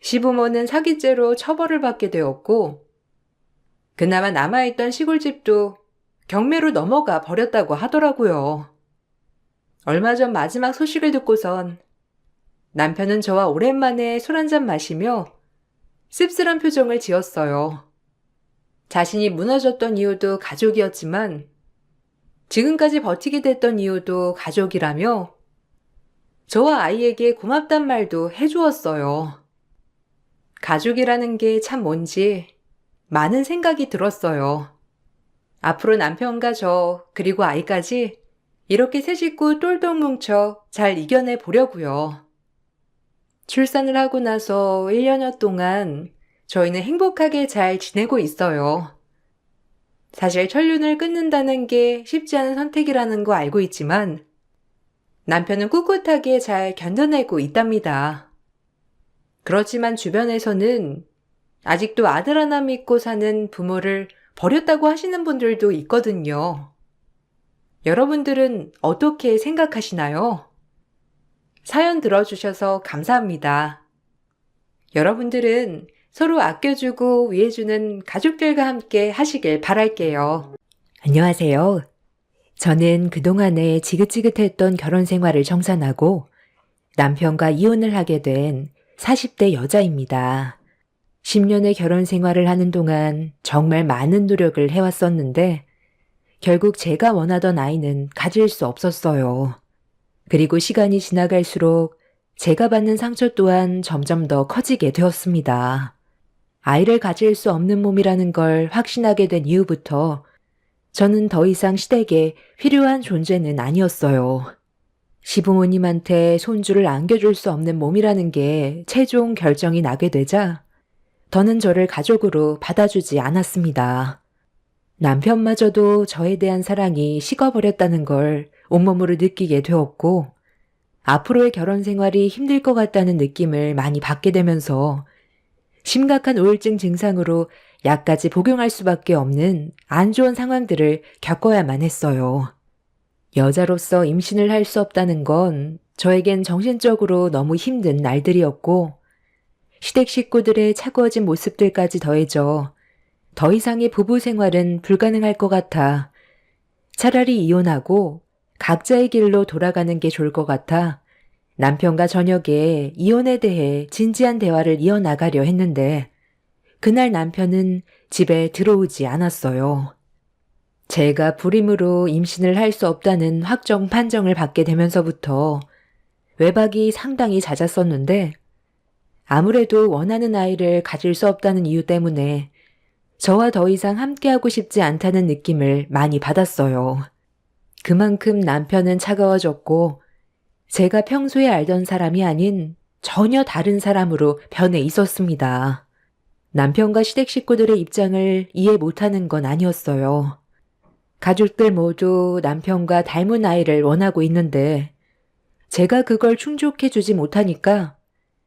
시부모는 사기죄로 처벌을 받게 되었고 그나마 남아있던 시골집도 경매로 넘어가 버렸다고 하더라고요. 얼마 전 마지막 소식을 듣고선 남편은 저와 오랜만에 술 한잔 마시며 씁쓸한 표정을 지었어요. 자신이 무너졌던 이유도 가족이었지만 지금까지 버티게 됐던 이유도 가족이라며 저와 아이에게 고맙단 말도 해주었어요. 가족이라는 게 참 뭔지 많은 생각이 들었어요. 앞으로 남편과 저, 그리고 아이까지 이렇게 세 식구 똘똘 뭉쳐 잘 이겨내 보려고요. 출산을 하고 나서 1년여 동안 저희는 행복하게 잘 지내고 있어요. 사실 천륜을 끊는다는 게 쉽지 않은 선택이라는 거 알고 있지만 남편은 꿋꿋하게 잘 견뎌내고 있답니다. 그렇지만 주변에서는 아직도 아들 하나 믿고 사는 부모를 버렸다고 하시는 분들도 있거든요. 여러분들은 어떻게 생각하시나요? 사연 들어주셔서 감사합니다. 여러분들은 서로 아껴주고 위해주는 가족들과 함께 하시길 바랄게요. 안녕하세요. 저는 그동안에 지긋지긋했던 결혼 생활을 정산하고 남편과 이혼을 하게 된 40대 여자입니다. 10년의 결혼 생활을 하는 동안 정말 많은 노력을 해왔었는데 결국 제가 원하던 아이는 가질 수 없었어요. 그리고 시간이 지나갈수록 제가 받는 상처 또한 점점 더 커지게 되었습니다. 아이를 가질 수 없는 몸이라는 걸 확신하게 된 이후부터 저는 더 이상 시댁에 필요한 존재는 아니었어요. 시부모님한테 손주를 안겨줄 수 없는 몸이라는 게 최종 결정이 나게 되자 더는 저를 가족으로 받아주지 않았습니다. 남편마저도 저에 대한 사랑이 식어버렸다는 걸 온몸으로 느끼게 되었고 앞으로의 결혼 생활이 힘들 것 같다는 느낌을 많이 받게 되면서 심각한 우울증 증상으로 약까지 복용할 수밖에 없는 안 좋은 상황들을 겪어야만 했어요. 여자로서 임신을 할 수 없다는 건 저에겐 정신적으로 너무 힘든 날들이었고 시댁 식구들의 차가워진 모습들까지 더해져 더 이상의 부부 생활은 불가능할 것 같아 차라리 이혼하고 각자의 길로 돌아가는 게 좋을 것 같아 남편과 저녁에 이혼에 대해 진지한 대화를 이어나가려 했는데 그날 남편은 집에 들어오지 않았어요. 제가 불임으로 임신을 할 수 없다는 확정 판정을 받게 되면서부터 외박이 상당히 잦았었는데 아무래도 원하는 아이를 가질 수 없다는 이유 때문에 저와 더 이상 함께하고 싶지 않다는 느낌을 많이 받았어요. 그만큼 남편은 차가워졌고 제가 평소에 알던 사람이 아닌 전혀 다른 사람으로 변해 있었습니다. 남편과 시댁 식구들의 입장을 이해 못하는 건 아니었어요. 가족들 모두 남편과 닮은 아이를 원하고 있는데 제가 그걸 충족해주지 못하니까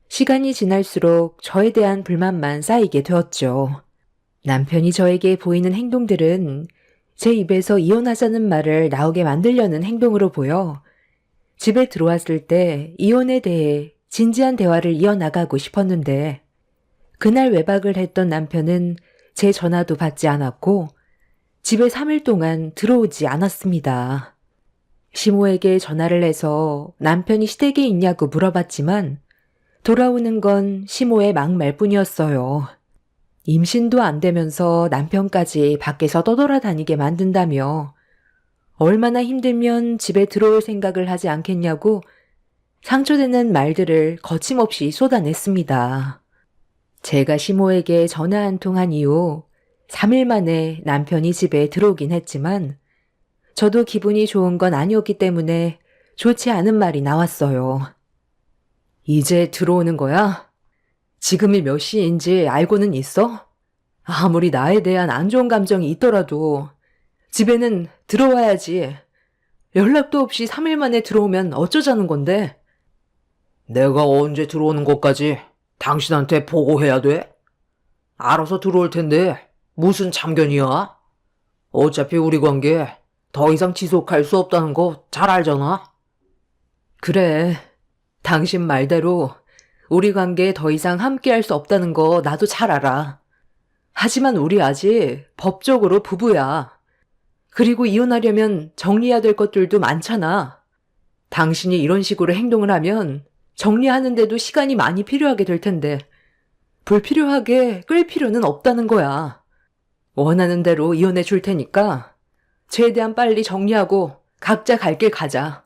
시간이 지날수록 저에 대한 불만만 쌓이게 되었죠. 남편이 저에게 보이는 행동들은 제 입에서 이혼하자는 말을 나오게 만들려는 행동으로 보여 집에 들어왔을 때 이혼에 대해 진지한 대화를 이어나가고 싶었는데 그날 외박을 했던 남편은 제 전화도 받지 않았고 집에 3일 동안 들어오지 않았습니다. 시모에게 전화를 해서 남편이 시댁에 있냐고 물어봤지만 돌아오는 건 시모의 막말뿐이었어요. 임신도 안 되면서 남편까지 밖에서 떠돌아다니게 만든다며 얼마나 힘들면 집에 들어올 생각을 하지 않겠냐고 상처되는 말들을 거침없이 쏟아냈습니다. 제가 시모에게 전화 한 통 한 이후 3일 만에 남편이 집에 들어오긴 했지만 저도 기분이 좋은 건 아니었기 때문에 좋지 않은 말이 나왔어요. 이제 들어오는 거야? 지금이 몇 시인지 알고는 있어? 아무리 나에 대한 안 좋은 감정이 있더라도 집에는 들어와야지. 연락도 없이 3일 만에 들어오면 어쩌자는 건데? 내가 언제 들어오는 것까지 당신한테 보고해야 돼? 알아서 들어올 텐데 무슨 참견이야? 어차피 우리 관계 더 이상 지속할 수 없다는 거 잘 알잖아. 그래, 당신 말대로 우리 관계에 더 이상 함께할 수 없다는 거 나도 잘 알아. 하지만 우리 아직 법적으로 부부야. 그리고 이혼하려면 정리해야 될 것들도 많잖아. 당신이 이런 식으로 행동을 하면 정리하는데도 시간이 많이 필요하게 될 텐데 불필요하게 끌 필요는 없다는 거야. 원하는 대로 이혼해 줄 테니까 최대한 빨리 정리하고 각자 갈 길 가자.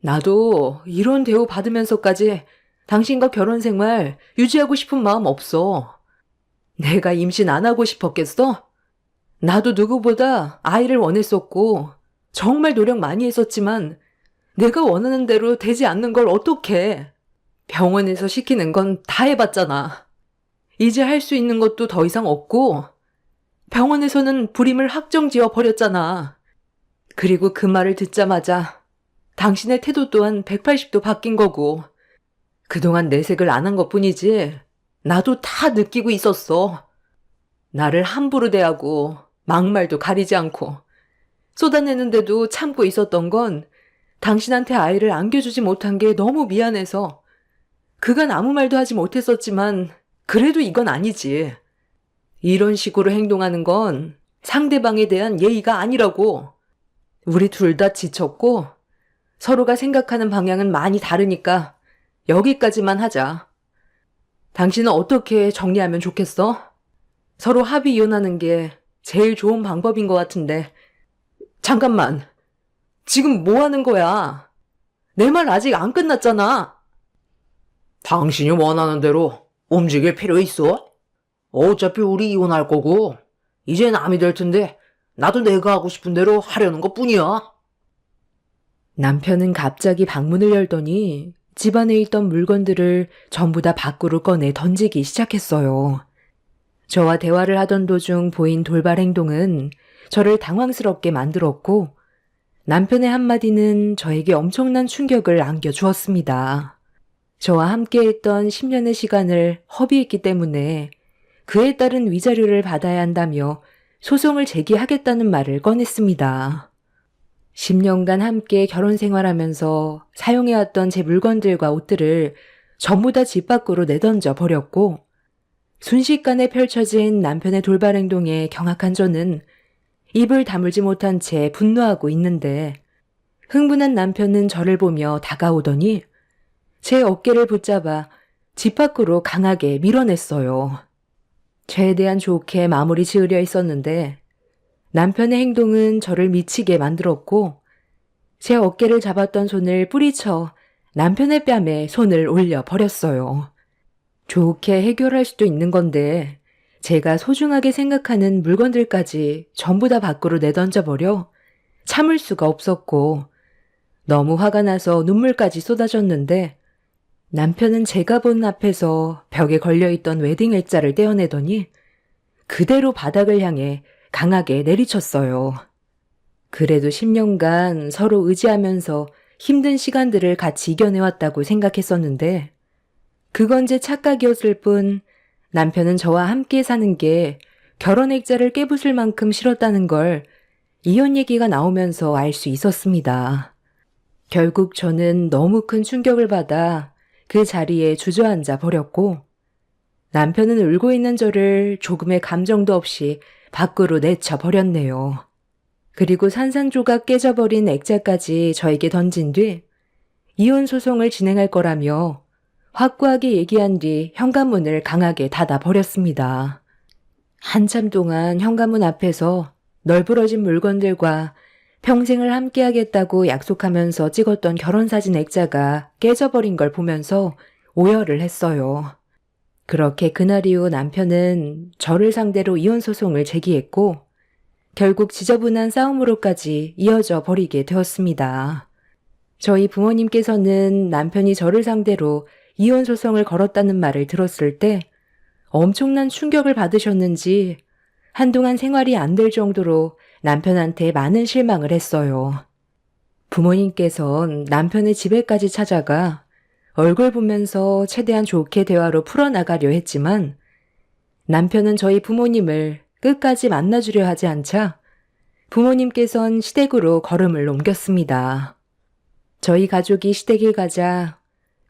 나도 이런 대우 받으면서까지 당신과 결혼 생활 유지하고 싶은 마음 없어. 내가 임신 안 하고 싶었겠어? 나도 누구보다 아이를 원했었고 정말 노력 많이 했었지만 내가 원하는 대로 되지 않는 걸 어떡해. 병원에서 시키는 건 다 해봤잖아. 이제 할 수 있는 것도 더 이상 없고 병원에서는 불임을 확정지어 버렸잖아. 그리고 그 말을 듣자마자 당신의 태도 또한 180도 바뀐 거고 그동안 내색을 안 한 것뿐이지 나도 다 느끼고 있었어. 나를 함부로 대하고 막말도 가리지 않고 쏟아내는데도 참고 있었던 건 당신한테 아이를 안겨주지 못한 게 너무 미안해서 그간 아무 말도 하지 못했었지만 그래도 이건 아니지. 이런 식으로 행동하는 건 상대방에 대한 예의가 아니라고. 우리 둘 다 지쳤고 서로가 생각하는 방향은 많이 다르니까 여기까지만 하자. 당신은 어떻게 정리하면 좋겠어? 서로 합의 이혼하는 게 제일 좋은 방법인 것 같은데. 잠깐만. 지금 뭐 하는 거야? 내 말 아직 안 끝났잖아. 당신이 원하는 대로 움직일 필요 있어? 어차피 우리 이혼할 거고, 이제 남이 될 텐데, 나도 내가 하고 싶은 대로 하려는 것 뿐이야. 남편은 갑자기 방문을 열더니 집안에 있던 물건들을 전부 다 밖으로 꺼내 던지기 시작했어요. 저와 대화를 하던 도중 보인 돌발 행동은 저를 당황스럽게 만들었고 남편의 한마디는 저에게 엄청난 충격을 안겨주었습니다. 저와 함께했던 10년의 시간을 허비했기 때문에 그에 따른 위자료를 받아야 한다며 소송을 제기하겠다는 말을 꺼냈습니다. 10년간 함께 결혼 생활하면서 사용해왔던 제 물건들과 옷들을 전부 다 집 밖으로 내던져 버렸고 순식간에 펼쳐진 남편의 돌발 행동에 경악한 저는 입을 다물지 못한 채 분노하고 있는데 흥분한 남편은 저를 보며 다가오더니 제 어깨를 붙잡아 집 밖으로 강하게 밀어냈어요. 최대한 좋게 마무리 지으려 했었는데 남편의 행동은 저를 미치게 만들었고 제 어깨를 잡았던 손을 뿌리쳐 남편의 뺨에 손을 올려 버렸어요. 좋게 해결할 수도 있는 건데 제가 소중하게 생각하는 물건들까지 전부 다 밖으로 내던져 버려 참을 수가 없었고 너무 화가 나서 눈물까지 쏟아졌는데 남편은 제가 본 앞에서 벽에 걸려있던 웨딩 액자를 떼어내더니 그대로 바닥을 향해 강하게 내리쳤어요. 그래도 10년간 서로 의지하면서 힘든 시간들을 같이 이겨내왔다고 생각했었는데 그건 제 착각이었을 뿐 남편은 저와 함께 사는 게 결혼 액자를 깨부술 만큼 싫었다는 걸 이혼 얘기가 나오면서 알 수 있었습니다. 결국 저는 너무 큰 충격을 받아 그 자리에 주저앉아 버렸고 남편은 울고 있는 저를 조금의 감정도 없이 밖으로 내쳐 버렸네요. 그리고 산산조각 깨져버린 액자까지 저에게 던진 뒤 이혼 소송을 진행할 거라며 확고하게 얘기한 뒤 현관문을 강하게 닫아 버렸습니다. 한참 동안 현관문 앞에서 널브러진 물건들과 평생을 함께하겠다고 약속하면서 찍었던 결혼사진 액자가 깨져버린 걸 보면서 오열을 했어요. 그렇게 그날 이후 남편은 저를 상대로 이혼 소송을 제기했고 결국 지저분한 싸움으로까지 이어져 버리게 되었습니다. 저희 부모님께서는 남편이 저를 상대로 이혼 소송을 걸었다는 말을 들었을 때 엄청난 충격을 받으셨는지 한동안 생활이 안 될 정도로 남편한테 많은 실망을 했어요. 부모님께선 남편의 집에까지 찾아가 얼굴 보면서 최대한 좋게 대화로 풀어나가려 했지만 남편은 저희 부모님을 끝까지 만나주려 하지 않자 부모님께선 시댁으로 걸음을 옮겼습니다. 저희 가족이 시댁에 가자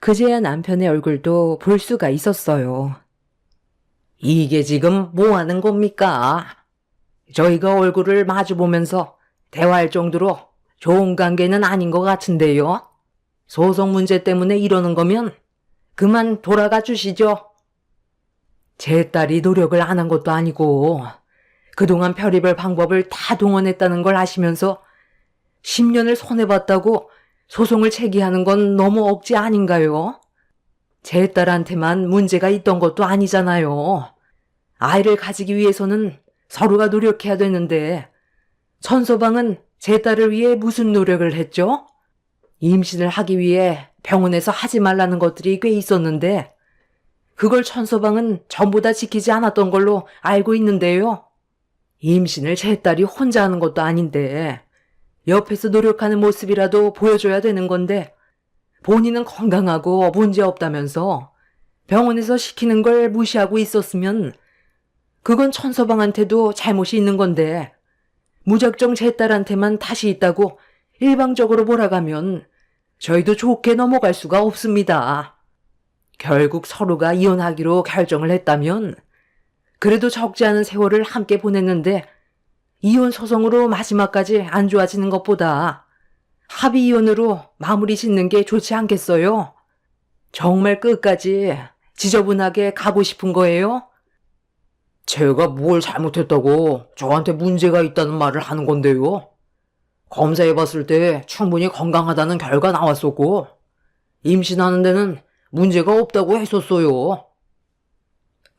그제야 남편의 얼굴도 볼 수가 있었어요. 이게 지금 뭐 하는 겁니까? 저희가 얼굴을 마주보면서 대화할 정도로 좋은 관계는 아닌 것 같은데요. 소송 문제 때문에 이러는 거면 그만 돌아가 주시죠. 제 딸이 노력을 안 한 것도 아니고 그동안 별의별 방법을 다 동원했다는 걸 아시면서 10년을 손해봤다고 소송을 제기하는 건 너무 억지 아닌가요? 제 딸한테만 문제가 있던 것도 아니잖아요. 아이를 가지기 위해서는 서로가 노력해야 되는데 천서방은 제 딸을 위해 무슨 노력을 했죠? 임신을 하기 위해 병원에서 하지 말라는 것들이 꽤 있었는데 그걸 천서방은 전부 다 지키지 않았던 걸로 알고 있는데요. 임신을 제 딸이 혼자 하는 것도 아닌데 옆에서 노력하는 모습이라도 보여줘야 되는 건데 본인은 건강하고 문제 없다면서 병원에서 시키는 걸 무시하고 있었으면 그건 천서방한테도 잘못이 있는 건데 무작정 제 딸한테만 탓이 있다고 일방적으로 몰아가면 저희도 좋게 넘어갈 수가 없습니다. 결국 서로가 이혼하기로 결정을 했다면 그래도 적지 않은 세월을 함께 보냈는데 이혼 소송으로 마지막까지 안 좋아지는 것보다 합의 이혼으로 마무리 짓는 게 좋지 않겠어요? 정말 끝까지 지저분하게 가고 싶은 거예요? 제가 뭘 잘못했다고 저한테 문제가 있다는 말을 하는 건데요. 검사해봤을 때 충분히 건강하다는 결과 나왔었고 임신하는 데는 문제가 없다고 했었어요.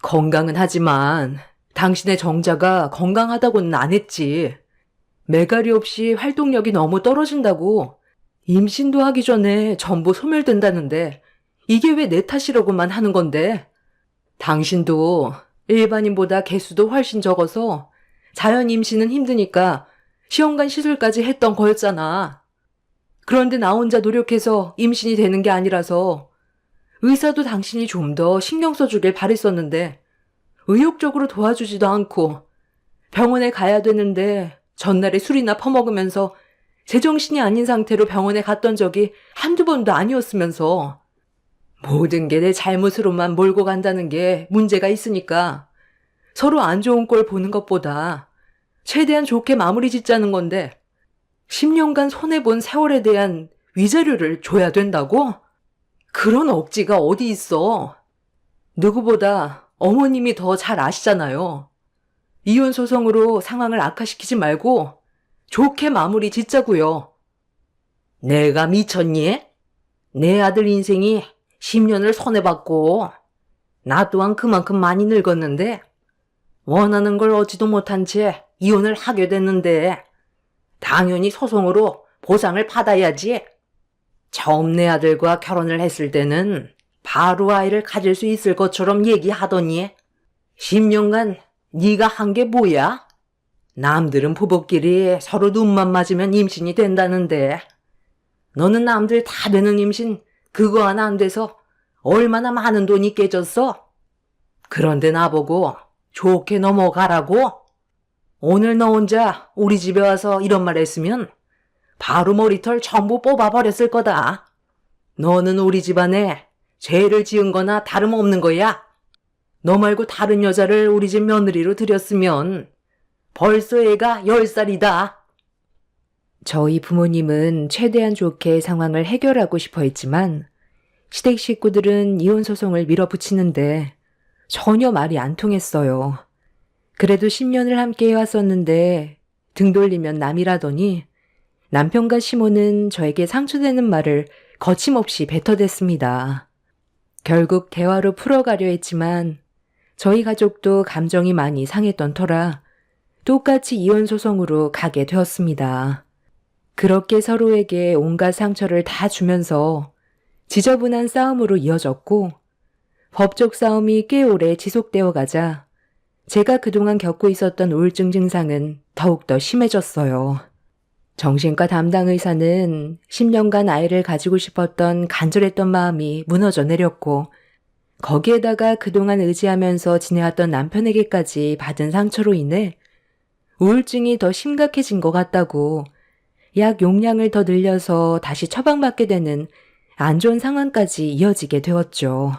건강은 하지만 당신의 정자가 건강하다고는 안 했지. 매갈이 없이 활동력이 너무 떨어진다고 임신도 하기 전에 전부 소멸된다는데 이게 왜 내 탓이라고만 하는 건데? 당신도 일반인보다 개수도 훨씬 적어서 자연 임신은 힘드니까 시험관 시술까지 했던 거였잖아. 그런데 나 혼자 노력해서 임신이 되는 게 아니라서 의사도 당신이 좀 더 신경 써주길 바랬었는데 의욕적으로 도와주지도 않고 병원에 가야 되는데 전날에 술이나 퍼먹으면서 제정신이 아닌 상태로 병원에 갔던 적이 한두 번도 아니었으면서 모든 게 내 잘못으로만 몰고 간다는 게 문제가 있으니까 서로 안 좋은 꼴 보는 것보다 최대한 좋게 마무리 짓자는 건데 10년간 손해본 세월에 대한 위자료를 줘야 된다고? 그런 억지가 어디 있어. 누구보다 어머님이 더 잘 아시잖아요. 이혼 소송으로 상황을 악화시키지 말고 좋게 마무리 짓자고요. 내가 미쳤니? 내 아들 인생이 10년을 손해봤고 나 또한 그만큼 많이 늙었는데 원하는 걸 얻지도 못한 채 이혼을 하게 됐는데 당연히 소송으로 보상을 받아야지. 처음 내 아들과 결혼을 했을 때는 바로 아이를 가질 수 있을 것처럼 얘기하더니 10년간 네가 한 게 뭐야? 남들은 부부끼리 서로 눈만 맞으면 임신이 된다는데 너는 남들 다 되는 임신 그거 하나 안 돼서 얼마나 많은 돈이 깨졌어? 그런데 나보고 좋게 넘어가라고? 오늘 너 혼자 우리 집에 와서 이런 말 했으면 바로 머리털 전부 뽑아버렸을 거다. 너는 우리 집안에 죄를 지은 거나 다름없는 거야. 너 말고 다른 여자를 우리 집 며느리로 들였으면 벌써 애가 10살이다. 저희 부모님은 최대한 좋게 상황을 해결하고 싶어 했지만 시댁 식구들은 이혼 소송을 밀어붙이는데 전혀 말이 안 통했어요. 그래도 10년을 함께 해왔었는데 등 돌리면 남이라더니 남편과 시모는 저에게 상처되는 말을 거침없이 뱉어댔습니다. 결국 대화로 풀어가려 했지만 저희 가족도 감정이 많이 상했던 터라 똑같이 이혼 소송으로 가게 되었습니다. 그렇게 서로에게 온갖 상처를 다 주면서 지저분한 싸움으로 이어졌고 법적 싸움이 꽤 오래 지속되어 가자 제가 그동안 겪고 있었던 우울증 증상은 더욱더 심해졌어요. 정신과 담당 의사는 10년간 아이를 가지고 싶었던 간절했던 마음이 무너져 내렸고 거기에다가 그동안 의지하면서 지내왔던 남편에게까지 받은 상처로 인해 우울증이 더 심각해진 것 같다고 약 용량을 더 늘려서 다시 처방받게 되는 안 좋은 상황까지 이어지게 되었죠.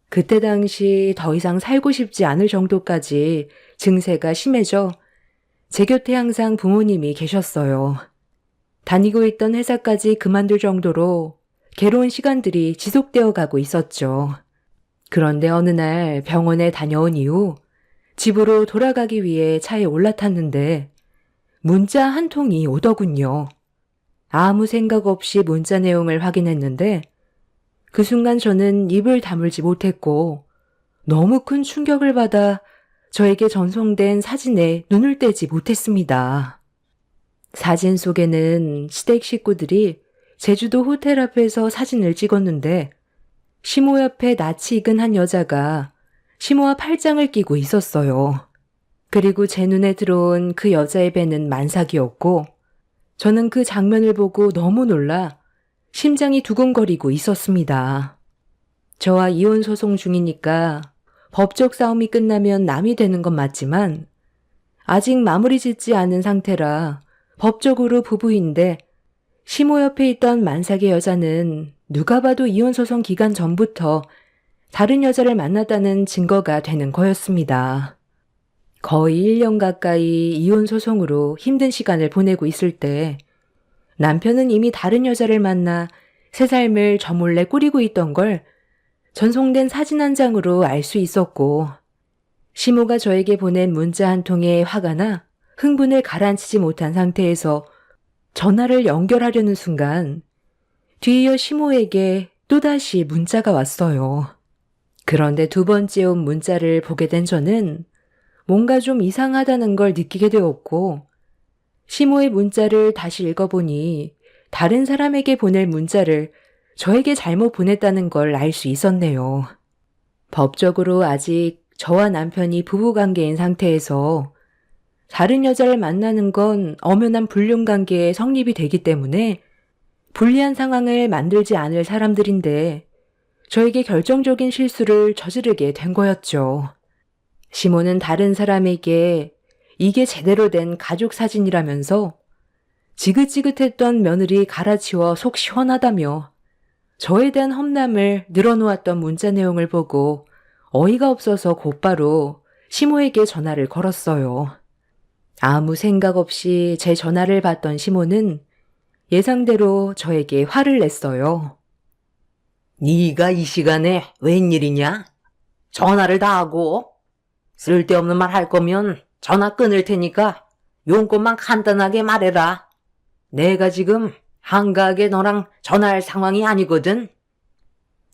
그때 당시 더 이상 살고 싶지 않을 정도까지 증세가 심해져 제 곁에 항상 부모님이 계셨어요. 다니고 있던 회사까지 그만둘 정도로 괴로운 시간들이 지속되어 가고 있었죠. 그런데 어느 날 병원에 다녀온 이후 집으로 돌아가기 위해 차에 올라탔는데 문자 한 통이 오더군요. 아무 생각 없이 문자 내용을 확인했는데 그 순간 저는 입을 다물지 못했고 너무 큰 충격을 받아 저에게 전송된 사진에 눈을 떼지 못했습니다. 사진 속에는 시댁 식구들이 제주도 호텔 앞에서 사진을 찍었는데 시모 옆에 낯이 익은 한 여자가 시모와 팔짱을 끼고 있었어요. 그리고 제 눈에 들어온 그 여자의 배는 만삭이었고 저는 그 장면을 보고 너무 놀라 심장이 두근거리고 있었습니다. 저와 이혼 소송 중이니까 법적 싸움이 끝나면 남이 되는 건 맞지만 아직 마무리 짓지 않은 상태라 법적으로 부부인데 시모 옆에 있던 만삭의 여자는 누가 봐도 이혼 소송 기간 전부터 다른 여자를 만났다는 증거가 되는 거였습니다. 거의 1년 가까이 이혼 소송으로 힘든 시간을 보내고 있을 때 남편은 이미 다른 여자를 만나 새 삶을 저 몰래 꾸리고 있던 걸 전송된 사진 한 장으로 알 수 있었고 시모가 저에게 보낸 문자 한 통에 화가 나 흥분을 가라앉히지 못한 상태에서 전화를 연결하려는 순간 뒤이어 시모에게 또다시 문자가 왔어요. 그런데 두 번째 온 문자를 보게 된 저는 뭔가 좀 이상하다는 걸 느끼게 되었고 시모의 문자를 다시 읽어보니 다른 사람에게 보낼 문자를 저에게 잘못 보냈다는 걸 알 수 있었네요. 법적으로 아직 저와 남편이 부부관계인 상태에서 다른 여자를 만나는 건 엄연한 불륜관계에 성립이 되기 때문에 불리한 상황을 만들지 않을 사람들인데 저에게 결정적인 실수를 저지르게 된 거였죠. 시모는 다른 사람에게 이게 제대로 된 가족 사진이라면서 지긋지긋했던 며느리 갈아치워 속 시원하다며 저에 대한 험담을 늘어놓았던 문자 내용을 보고 어이가 없어서 곧바로 시모에게 전화를 걸었어요. 아무 생각 없이 제 전화를 받던 시모는 예상대로 저에게 화를 냈어요. 네가 이 시간에 웬일이냐? 전화를 다 하고 쓸데없는 말 할 거면 전화 끊을 테니까 용건만 간단하게 말해라. 내가 지금 한가하게 너랑 전화할 상황이 아니거든.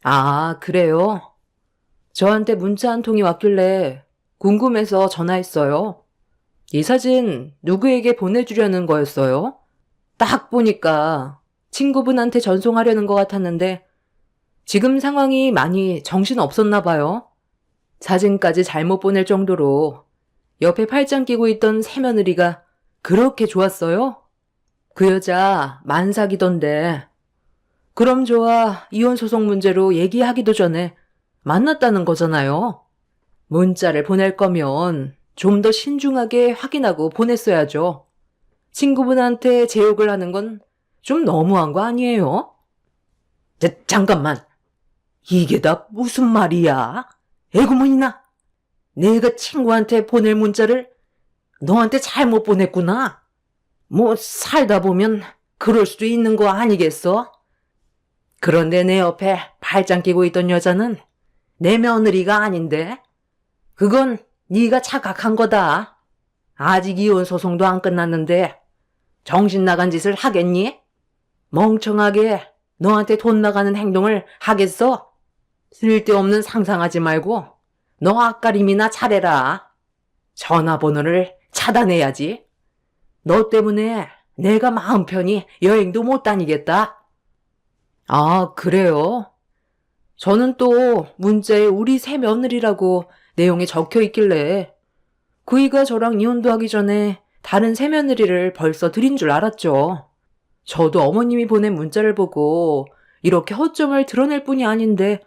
아, 그래요? 저한테 문자 한 통이 왔길래 궁금해서 전화했어요. 이 사진 누구에게 보내주려는 거였어요? 딱 보니까 친구분한테 전송하려는 것 같았는데 지금 상황이 많이 정신 없었나 봐요. 사진까지 잘못 보낼 정도로 옆에 팔짱 끼고 있던 새며느리가 그렇게 좋았어요? 그 여자 만삭이던데. 그럼 저와 이혼 소송 문제로 얘기하기도 전에 만났다는 거잖아요. 문자를 보낼 거면 좀 더 신중하게 확인하고 보냈어야죠. 친구분한테 제 욕을 하는 건 좀 너무한 거 아니에요? 잠깐만. 이게 다 무슨 말이야? 에구머니나. 내가 친구한테 보낼 문자를 너한테 잘못 보냈구나. 뭐 살다 보면 그럴 수도 있는 거 아니겠어? 그런데 내 옆에 팔짱 끼고 있던 여자는 내 며느리가 아닌데? 그건 네가 착각한 거다. 아직 이혼 소송도 안 끝났는데 정신 나간 짓을 하겠니? 멍청하게 너한테 돈 나가는 행동을 하겠어? 쓸데없는 상상하지 말고 너 앞가림이나 차려라. 전화번호를 차단해야지. 너 때문에 내가 마음 편히 여행도 못 다니겠다. 아, 그래요? 저는 또 문자에 우리 새 며느리라고 내용에 적혀 있길래 그이가 저랑 이혼도 하기 전에 다른 새 며느리를 벌써 들인 줄 알았죠. 저도 어머님이 보낸 문자를 보고 이렇게 허점을 드러낼 뿐이 아닌데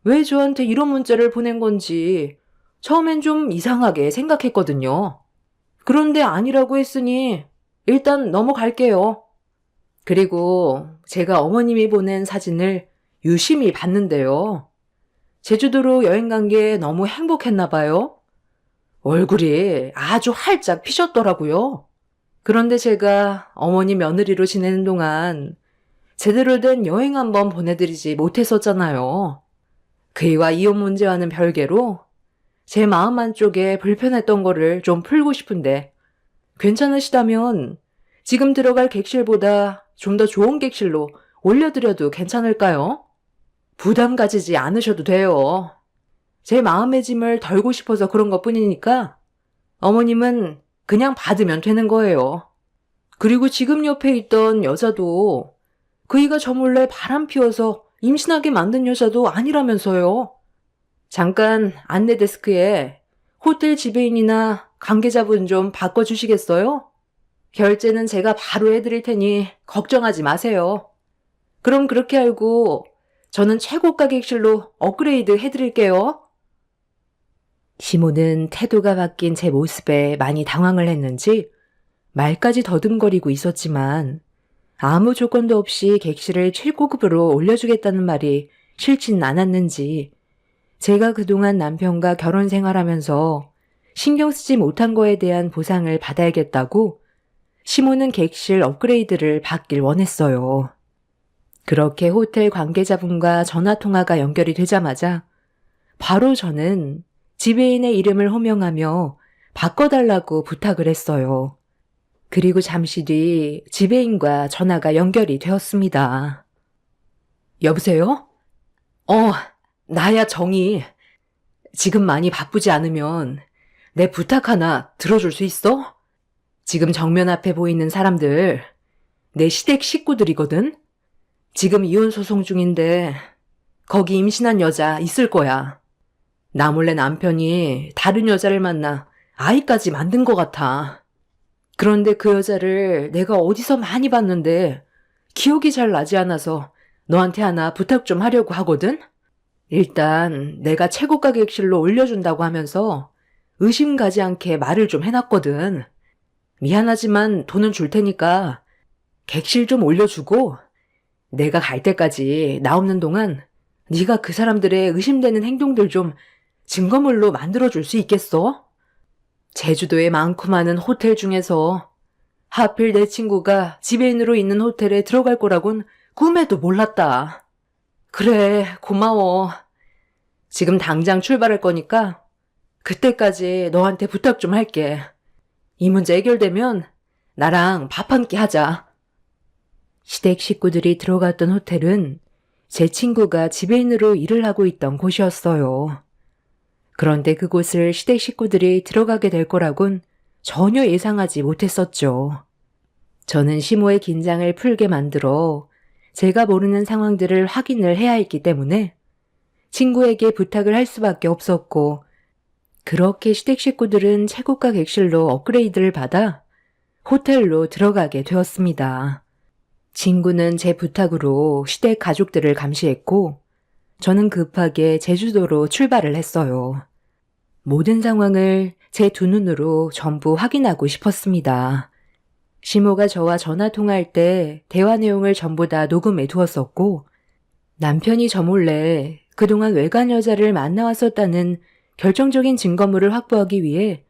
왜 저한테 이런 문자를 보낸 건지 처음엔 좀 이상하게 생각했거든요. 그런데 아니라고 했으니 일단 넘어갈게요. 그리고 제가 어머님이 보낸 사진을 유심히 봤는데요. 제주도로 여행 간 게 너무 행복했나 봐요. 얼굴이 아주 활짝 피셨더라고요. 그런데 제가 어머니 며느리로 지내는 동안 제대로 된 여행 한번 보내드리지 못했었잖아요. 그이와 이혼 문제와는 별개로 제 마음 한쪽에 불편했던 거를 좀 풀고 싶은데 괜찮으시다면 지금 들어갈 객실보다 좀 더 좋은 객실로 올려드려도 괜찮을까요? 부담 가지지 않으셔도 돼요. 제 마음의 짐을 덜고 싶어서 그런 것 뿐이니까 어머님은 그냥 받으면 되는 거예요. 그리고 지금 옆에 있던 여자도 그이가 저 몰래 바람 피워서 임신하게 만든 여자도 아니라면서요. 잠깐 안내 데스크에 호텔 지배인이나 관계자분 좀 바꿔주시겠어요? 결제는 제가 바로 해드릴 테니 걱정하지 마세요. 그럼 그렇게 알고 저는 최고가 객실로 업그레이드 해드릴게요. 시모는 태도가 바뀐 제 모습에 많이 당황을 했는지 말까지 더듬거리고 있었지만 아무 조건도 없이 객실을 최고급으로 올려주겠다는 말이 싫지는 않았는지 제가 그동안 남편과 결혼 생활하면서 신경 쓰지 못한 거에 대한 보상을 받아야겠다고 시모는 객실 업그레이드를 받길 원했어요. 그렇게 호텔 관계자분과 전화통화가 연결이 되자마자 바로 저는 지배인의 이름을 호명하며 바꿔달라고 부탁을 했어요. 그리고 잠시 뒤 지배인과 전화가 연결이 되었습니다. 여보세요? 나야 정희. 지금 많이 바쁘지 않으면 내 부탁 하나 들어줄 수 있어? 지금 정면 앞에 보이는 사람들 내 시댁 식구들이거든? 지금 이혼 소송 중인데 거기 임신한 여자 있을 거야. 나 몰래 남편이 다른 여자를 만나 아이까지 만든 것 같아. 그런데 그 여자를 내가 어디서 많이 봤는데 기억이 잘 나지 않아서 너한테 하나 부탁 좀 하려고 하거든? 일단 내가 최고가 객실로 올려준다고 하면서 의심 가지 않게 말을 좀 해놨거든. 미안하지만 돈은 줄 테니까 객실 좀 올려주고 내가 갈 때까지 나 없는 동안 네가 그 사람들의 의심되는 행동들 좀 증거물로 만들어줄 수 있겠어? 제주도에 많고 많은 호텔 중에서 하필 내 친구가 지배인으로 있는 호텔에 들어갈 거라곤 꿈에도 몰랐다. 그래, 고마워. 지금 당장 출발할 거니까 그때까지 너한테 부탁 좀 할게. 이 문제 해결되면 나랑 밥 한 끼 하자. 시댁 식구들이 들어갔던 호텔은 제 친구가 지배인으로 일을 하고 있던 곳이었어요. 그런데 그곳을 시댁 식구들이 들어가게 될 거라곤 전혀 예상하지 못했었죠. 저는 시모의 긴장을 풀게 만들어 제가 모르는 상황들을 확인을 해야 했기 때문에 친구에게 부탁을 할 수밖에 없었고 그렇게 시댁 식구들은 최고가 객실로 업그레이드를 받아 호텔로 들어가게 되었습니다. 친구는 제 부탁으로 시댁 가족들을 감시했고 저는 급하게 제주도로 출발을 했어요. 모든 상황을 제 두 눈으로 전부 확인하고 싶었습니다. 시모가 저와 전화 통화할 때 대화 내용을 전부 다 녹음해 두었었고 남편이 저 몰래 그동안 외간 여자를 만나왔었다는 결정적인 증거물을 확보하기 위해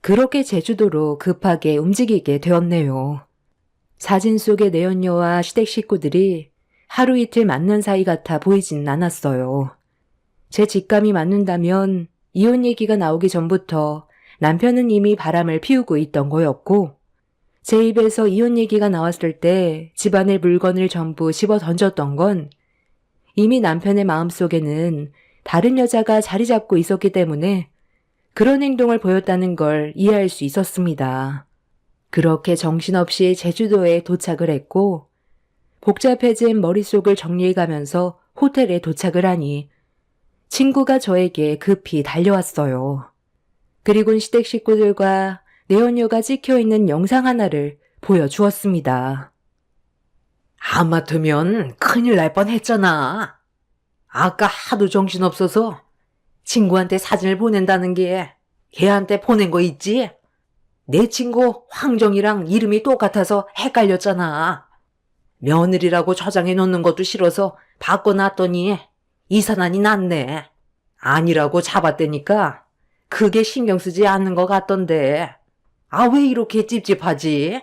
그렇게 제주도로 급하게 움직이게 되었네요. 사진 속의 내연녀와 시댁 식구들이 하루 이틀 만난 사이 같아 보이진 않았어요. 제 직감이 맞는다면 이혼 얘기가 나오기 전부터 남편은 이미 바람을 피우고 있던 거였고 제 입에서 이혼 얘기가 나왔을 때 집안의 물건을 전부 집어 던졌던 건 이미 남편의 마음속에는 다른 여자가 자리 잡고 있었기 때문에 그런 행동을 보였다는 걸 이해할 수 있었습니다. 그렇게 정신없이 제주도에 도착을 했고 복잡해진 머릿속을 정리해가면서 호텔에 도착을 하니 친구가 저에게 급히 달려왔어요. 그리곤 시댁 식구들과 내연녀가 찍혀있는 영상 하나를 보여주었습니다. 하마터면 큰일 날 뻔했잖아. 아까 하도 정신없어서 친구한테 사진을 보낸다는 게 걔한테 보낸 거 있지? 내 친구 황정이랑 이름이 똑같아서 헷갈렸잖아. 며느리라고 저장해 놓는 것도 싫어서 바꿔놨더니 이산환이 났네. 아니라고 잡았다니까 그게 신경 쓰지 않는 것 같던데. 아, 왜 이렇게 찝찝하지?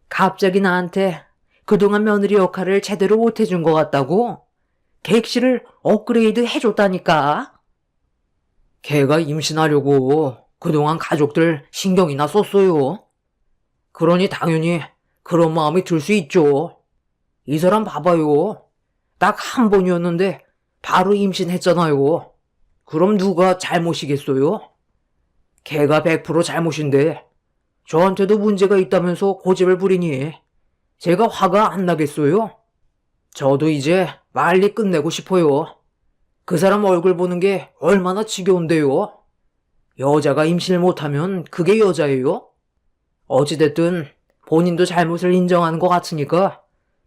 갑자기 나한테 그동안 며느리 역할을 제대로 못 해준 것 같다고? 객실을 업그레이드 해줬다니까? 걔가 임신하려고 그동안 가족들 신경이나 썼어요. 그러니 당연히 그런 마음이 들 수 있죠. 이 사람 봐봐요. 딱 한 번이었는데 바로 임신했잖아요. 그럼 누가 잘못이겠어요? 걔가 100% 잘못인데 저한테도 문제가 있다면서 고집을 부리니 제가 화가 안 나겠어요? 저도 이제 빨리 끝내고 싶어요. 그 사람 얼굴 보는 게 얼마나 지겨운데요. 여자가 임신을 못하면 그게 여자예요? 어찌됐든 본인도 잘못을 인정하는 것 같으니까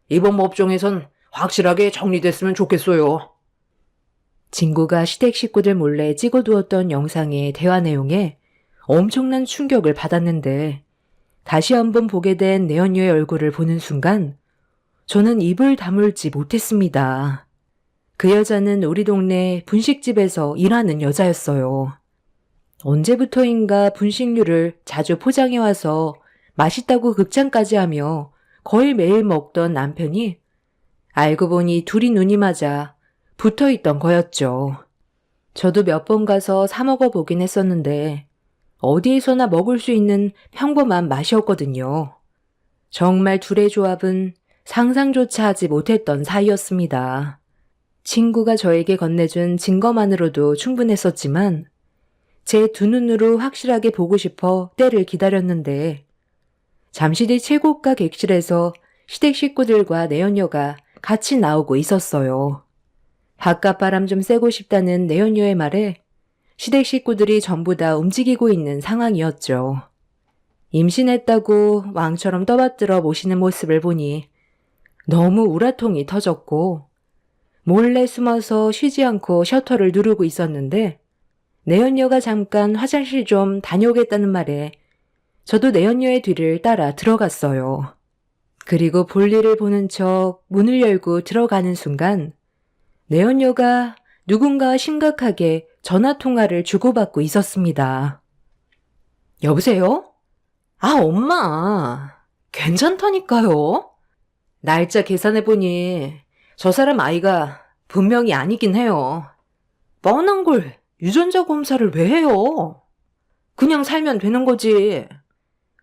이번 법정에선 확실하게 정리됐으면 좋겠어요. 친구가 시댁 식구들 몰래 찍어두었던 영상의 대화 내용에 엄청난 충격을 받았는데 다시 한번 보게 된 내연녀의 얼굴을 보는 순간 저는 입을 다물지 못했습니다. 그 여자는 우리 동네 분식집에서 일하는 여자였어요. 언제부터인가 분식류를 자주 포장해와서 맛있다고 극찬까지 하며 거의 매일 먹던 남편이 알고 보니 둘이 눈이 맞아 붙어있던 거였죠. 저도 몇 번 가서 사 먹어보긴 했었는데 어디에서나 먹을 수 있는 평범한 맛이었거든요. 정말 둘의 조합은 상상조차 하지 못했던 사이였습니다. 친구가 저에게 건네준 증거만으로도 충분했었지만 제 두 눈으로 확실하게 보고 싶어 때를 기다렸는데 잠시 뒤 최고가 객실에서 시댁 식구들과 내연녀가 같이 나오고 있었어요. 바깥 바람 좀 쐬고 싶다는 내연녀의 말에 시댁 식구들이 전부 다 움직이고 있는 상황이었죠. 임신했다고 왕처럼 떠받들어 모시는 모습을 보니 너무 우라통이 터졌고 몰래 숨어서 쉬지 않고 셔터를 누르고 있었는데 내연녀가 잠깐 화장실 좀 다녀오겠다는 말에 저도 내연녀의 뒤를 따라 들어갔어요. 그리고 볼일을 보는 척 문을 열고 들어가는 순간 내연녀가 누군가와 심각하게 전화통화를 주고받고 있었습니다. 여보세요? 아, 엄마. 괜찮다니까요. 날짜 계산해보니 저 사람 아이가 분명히 아니긴 해요. 뻔한 걸 유전자 검사를 왜 해요? 그냥 살면 되는 거지.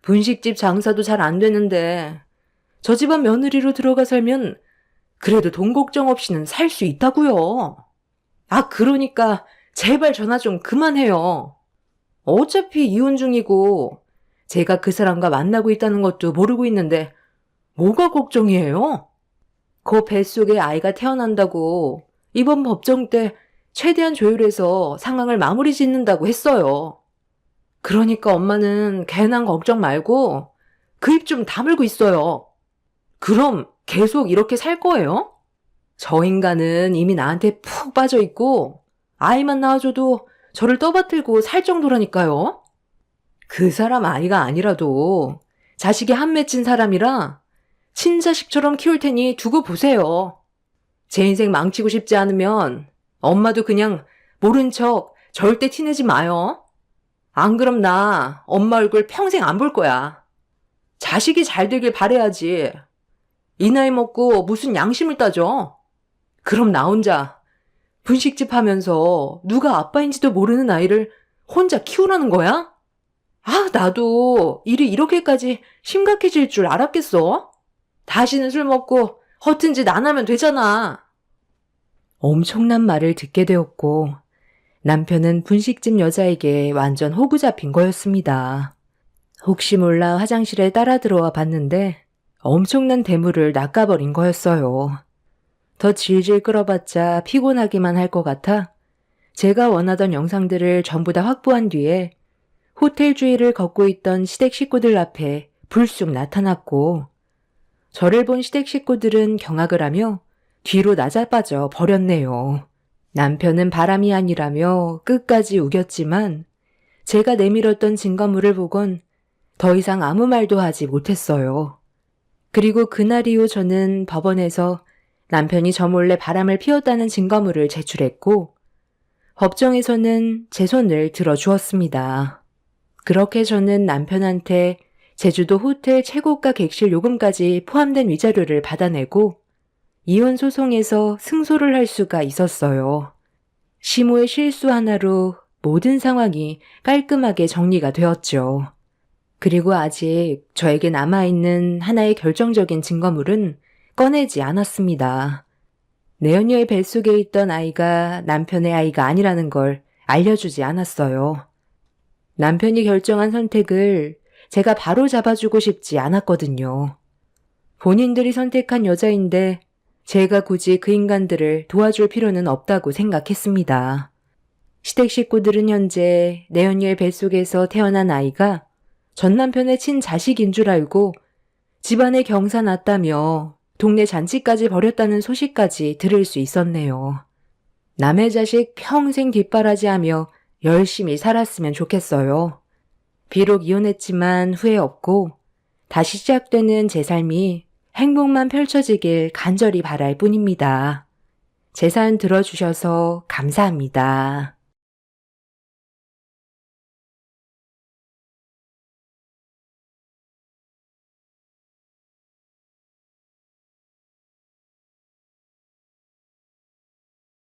분식집 장사도 잘 안 되는데 저 집안 며느리로 들어가 살면 그래도 돈 걱정 없이는 살 수 있다고요. 아, 그러니까 제발 전화 좀 그만해요. 어차피 이혼 중이고 제가 그 사람과 만나고 있다는 것도 모르고 있는데 뭐가 걱정이에요? 그 뱃속에 아이가 태어난다고 이번 법정 때 최대한 조율해서 상황을 마무리 짓는다고 했어요. 그러니까 엄마는 괜한 걱정 말고 그 입 좀 다물고 있어요. 그럼 계속 이렇게 살 거예요? 저 인간은 이미 나한테 푹 빠져 있고 아이만 낳아줘도 저를 떠받들고 살 정도라니까요. 그 사람 아이가 아니라도 자식이 한 맺힌 사람이라 친자식처럼 키울 테니 두고 보세요. 제 인생 망치고 싶지 않으면 엄마도 그냥 모른 척 절대 티내지 마요. 안 그럼 나 엄마 얼굴 평생 안 볼 거야. 자식이 잘 되길 바라야지. 이 나이 먹고 무슨 양심을 따져? 그럼 나 혼자 분식집 하면서 누가 아빠인지도 모르는 아이를 혼자 키우라는 거야? 아, 나도 일이 이렇게까지 심각해질 줄 알았겠어? 다시는 술 먹고 허튼 짓 안 하면 되잖아. 엄청난 말을 듣게 되었고 남편은 분식집 여자에게 완전 호구 잡힌 거였습니다. 혹시 몰라 화장실에 따라 들어와 봤는데 엄청난 대물을 낚아버린 거였어요. 더 질질 끌어봤자 피곤하기만 할 것 같아 제가 원하던 영상들을 전부 다 확보한 뒤에 호텔 주위를 걷고 있던 시댁 식구들 앞에 불쑥 나타났고 저를 본 시댁 식구들은 경악을 하며 뒤로 나자빠져 버렸네요. 남편은 바람이 아니라며 끝까지 우겼지만 제가 내밀었던 증거물을 보곤 더 이상 아무 말도 하지 못했어요. 그리고 그날 이후 저는 법원에서 남편이 저 몰래 바람을 피웠다는 증거물을 제출했고 법정에서는 제 손을 들어주었습니다. 그렇게 저는 남편한테 제주도 호텔 최고가 객실 요금까지 포함된 위자료를 받아내고 이혼 소송에서 승소를 할 수가 있었어요. 시모의 실수 하나로 모든 상황이 깔끔하게 정리가 되었죠. 그리고 아직 저에게 남아있는 하나의 결정적인 증거물은 꺼내지 않았습니다. 내연녀의 뱃속에 있던 아이가 남편의 아이가 아니라는 걸 알려주지 않았어요. 남편이 결정한 선택을 제가 바로 잡아주고 싶지 않았거든요. 본인들이 선택한 여자인데 제가 굳이 그 인간들을 도와줄 필요는 없다고 생각했습니다. 시댁 식구들은 현재 내연녀의 뱃속에서 태어난 아이가 전 남편의 친자식인 줄 알고 집안에 경사 났다며 동네 잔치까지 벌였다는 소식까지 들을 수 있었네요. 남의 자식 평생 뒷바라지하며 열심히 살았으면 좋겠어요. 비록 이혼했지만 후회 없고 다시 시작되는 제 삶이 행복만 펼쳐지길 간절히 바랄 뿐입니다. 제 사연 들어주셔서 감사합니다.